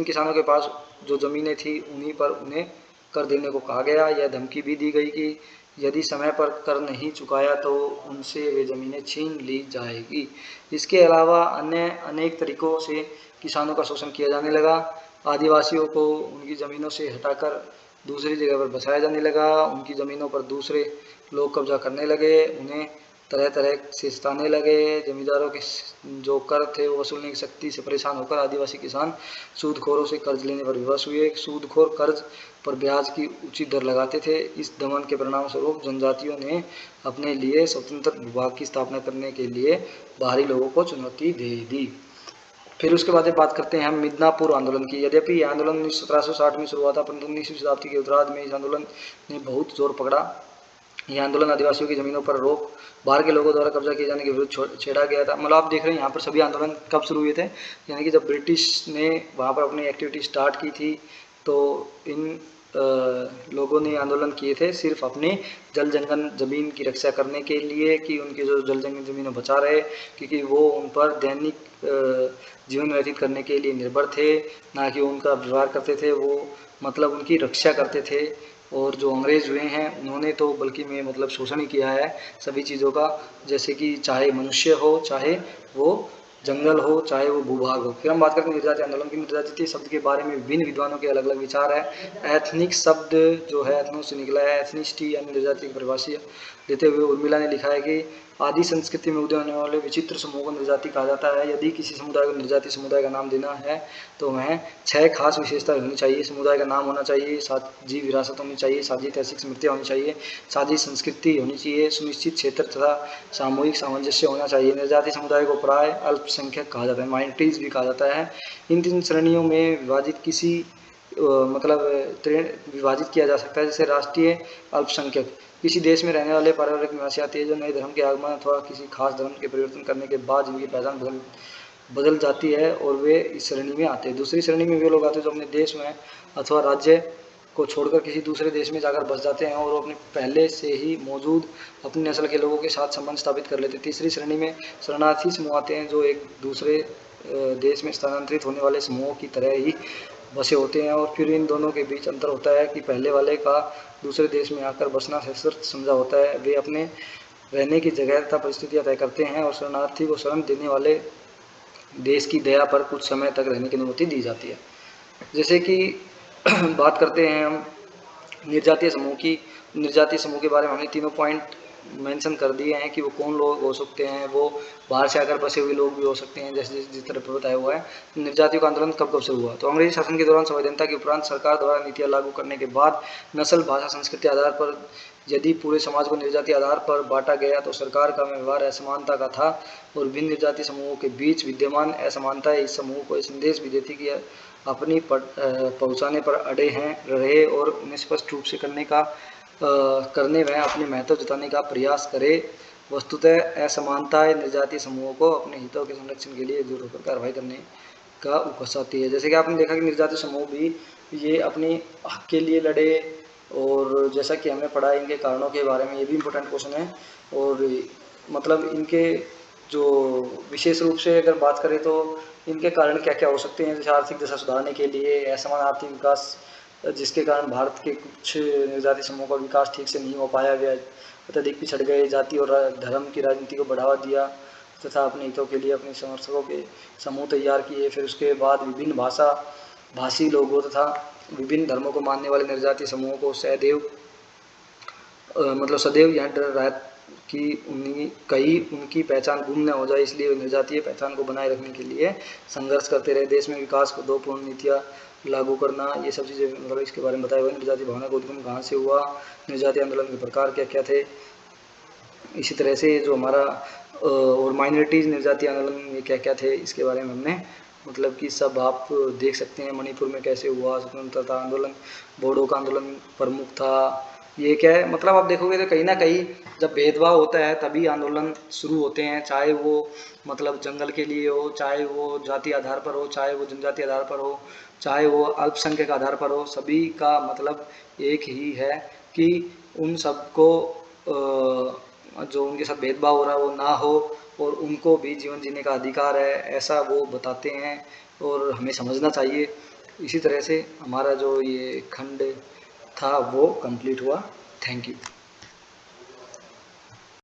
किसानों के पास जो ज़मीनें थी उन्हीं पर उन्हें कर देने को कहा गया। यह धमकी भी दी गई कि यदि समय पर कर नहीं चुकाया तो उनसे वे ज़मीनें छीन ली जाएगी। इसके अलावा अन्य अनेक तरीक़ों से किसानों का शोषण किया जाने लगा। आदिवासियों को उनकी ज़मीनों से हटाकर दूसरी जगह पर बसाया जाने लगा। उनकी ज़मीनों पर दूसरे लोग कब्जा करने लगे, उन्हें तरह तरह से सताने लगे। जमींदारों के जो कर थे वो वसूलने की शक्ति से परेशान होकर आदिवासी किसान सूदखोरों से कर्ज लेने पर विवश हुए। सूदखोर कर्ज पर ब्याज की उचित दर लगाते थे। इस दमन के परिणाम स्वरूप जनजातियों ने अपने लिए स्वतंत्र विभाग की स्थापना करने के लिए बाहरी लोगों को चुनौती दे दी। फिर उसके बाद बात करते हैं हम मिदनापुर आंदोलन की। यद्यपि यह आंदोलन 1760 में शुरू हुआ था, परंतु 19वीं शताब्दी के उत्तरार्ध में इस आंदोलन ने बहुत जोर पकड़ा। यह आंदोलन आदिवासियों की ज़मीनों पर रोक, बाहर के लोगों द्वारा कब्जा किए जाने के विरुद्ध छेड़ा गया था। मतलब आप देख रहे हैं यहाँ पर सभी आंदोलन कब शुरू हुए थे, यानी कि जब ब्रिटिश ने वहाँ पर अपनी एक्टिविटी स्टार्ट की थी तो इन लोगों ने आंदोलन किए थे सिर्फ अपने जल जंगल ज़मीन की रक्षा करने के लिए, कि उनकी जो जल जंगल ज़मीनें बचा रहे, क्योंकि वो उन पर दैनिक जीवन व्यतीत करने के लिए निर्भर थे, ना कि उनका व्यवहार करते थे। वो मतलब उनकी रक्षा करते थे। और जो अंग्रेज हुए हैं उन्होंने तो बल्कि में मतलब शोषण ही किया है सभी चीज़ों का, जैसे कि चाहे मनुष्य हो, चाहे वो जंगल हो, चाहे वो भूभाग हो। फिर हम बात करते हैं निर्जाति आंदोलन की। निर्जाति शब्द के बारे में विभिन्न विद्वानों के अलग अलग विचार है। एथनिक शब्द जो है एथनो से निकला है। एथनिसिटी यानी निर्जाति की परिभाषा देते हुए उर्मिला ने लिखा है कि आदि संस्कृति में उदय होने वाले विचित्र समूह को निर्जाति कहा जाता है। यदि किसी समुदाय को निर्जाति समुदाय का नाम देना है तो वह 6 खास विशेषताएं होनी चाहिए। समुदाय का नाम होना चाहिए, साझी विरासत होनी चाहिए, साझी ऐतिहासिक स्मृतियाँ होनी चाहिए, साझी संस्कृति होनी चाहिए, सुनिश्चित क्षेत्र तथा सामूहिक सामंजस्य होना चाहिए। निर्जाति समुदाय को प्राय अल्पसंख्यक कहा जाता है, माइनॉरिटीज़ भी कहा जाता है। इन 3 श्रेणियों में विभाजित किया जा सकता है। जैसे राष्ट्रीय अल्पसंख्यक, किसी देश में रहने वाले पारिवारिक निवासी आते हैं जो नए धर्म के आगमन अथवा किसी खास धर्म के परिवर्तन करने के बाद जिनकी पहचान बदल जाती है और वे इस श्रेणी में आते हैं। दूसरी श्रेणी में वे लोग आते हैं जो अपने देश में अथवा राज्य को छोड़कर किसी दूसरे देश में जाकर बस जाते हैं और वो अपने पहले से ही मौजूद अपनी नस्ल के लोगों के साथ संबंध स्थापित कर लेते हैं। तीसरी श्रेणी में शरणार्थी समूह आते हैं जो एक दूसरे देश में स्थानांतरित होने वाले समूहों की तरह ही बसे होते हैं। और फिर इन दोनों के बीच अंतर होता है कि पहले वाले का दूसरे देश में आकर बसना सशर्त समझा होता है। वे अपने रहने की जगह तथा परिस्थितियाँ तय करते हैं और शरणार्थी को शरण देने वाले देश की दया पर कुछ समय तक रहने की अनुमति दी जाती है। जैसे कि बात करते हैं हम निर्जातीय समूह की। निर्जातीय समूह के बारे में हमने तीनों पॉइंट मेंशन कर दिए हैं कि वो कौन लोग हो सकते हैं। वो बाहर से आकर बसे हुए लोग भी हो सकते हैं, जैसे जिस तरह पर बताया हुआ है। निर्जातियों का आंदोलन कब कब शुरू हुआ, तो अंग्रेजी शासन के दौरान संवैधानिकता के उपरांत सरकार द्वारा नीतियाँ लागू करने के बाद नस्ल, भाषा, संस्कृति आधार पर यदि पूरे समाज को निर्जातीय आधार पर बांटा गया तो सरकार का व्यवहार असमानता का था और भिन्न निर्जातीय समूहों के बीच विद्यमान असमानता इस समूह को संदेश भी देती कि अपनी पहुँचाने पर अड़े हैं रहे और उन्हें स्पष्ट रूप से करने में अपने महत्व जताने का प्रयास करे। वस्तुतः असमानताएं निर्जातीय समूहों को अपने हितों के संरक्षण के लिए एकजुट होकर कार्रवाई करने का उकसाती है। जैसे कि आपने देखा कि निर्जातीय समूह भी ये अपने हक के लिए लड़े, और जैसा कि हमने पढ़ा इनके कारणों के बारे में, ये भी इम्पोर्टेंट क्वेश्चन है। और मतलब इनके जो विशेष रूप से अगर बात करें तो इनके कारण क्या क्या हो सकते हैं, जैसे आर्थिक दशा सुधारने के लिए, असमान आर्थिक विकास जिसके कारण भारत के कुछ निर्जातीय समूहों का विकास ठीक से नहीं हो पाया, वे अत्यधिक पिछड़ गए, जाति और धर्म की राजनीति को बढ़ावा दिया तथा अपने हितों के लिए अपने समर्थकों के समूह तैयार किए। फिर उसके बाद विभिन्न भाषी लोगों तथा विभिन्न धर्मों को मानने वाले निर्जातीय समूहों को सदैव यहाँ कि उनकी पहचान गुम न हो जाए, इसलिए वे निर्जातीय पहचान को बनाए रखने के लिए संघर्ष करते रहे। देश में विकास को 2 पूर्ण नीतियाँ लागू करना, ये सब चीज़ें मतलब इसके बारे में बताया हुआ है। निर्जातीय भावना का उद्गम कहाँ से हुआ, निर्जातीय आंदोलन के प्रकार क्या क्या थे, इसी तरह से जो हमारा और माइनॉरिटीज़ निर्जातीय आंदोलन में क्या क्या थे, इसके बारे में हमने मतलब कि सब आप देख सकते हैं। मणिपुर में कैसे हुआ स्वतंत्रता आंदोलन, बोडो का आंदोलन प्रमुख था। ये क्या है, मतलब आप देखोगे तो कहीं ना कहीं जब भेदभाव होता है तभी आंदोलन शुरू होते हैं, चाहे वो मतलब जंगल के लिए हो, चाहे वो जाति आधार पर हो, चाहे वो जनजाति आधार पर हो, चाहे वो अल्पसंख्यक आधार पर हो, सभी का मतलब एक ही है कि उन सबको जो उनके साथ भेदभाव हो रहा है वो ना हो और उनको भी जीवन जीने का अधिकार है, ऐसा वो बताते हैं और हमें समझना चाहिए। इसी तरह से हमारा जो ये खंड था वो कंप्लीट हुआ। Thank you.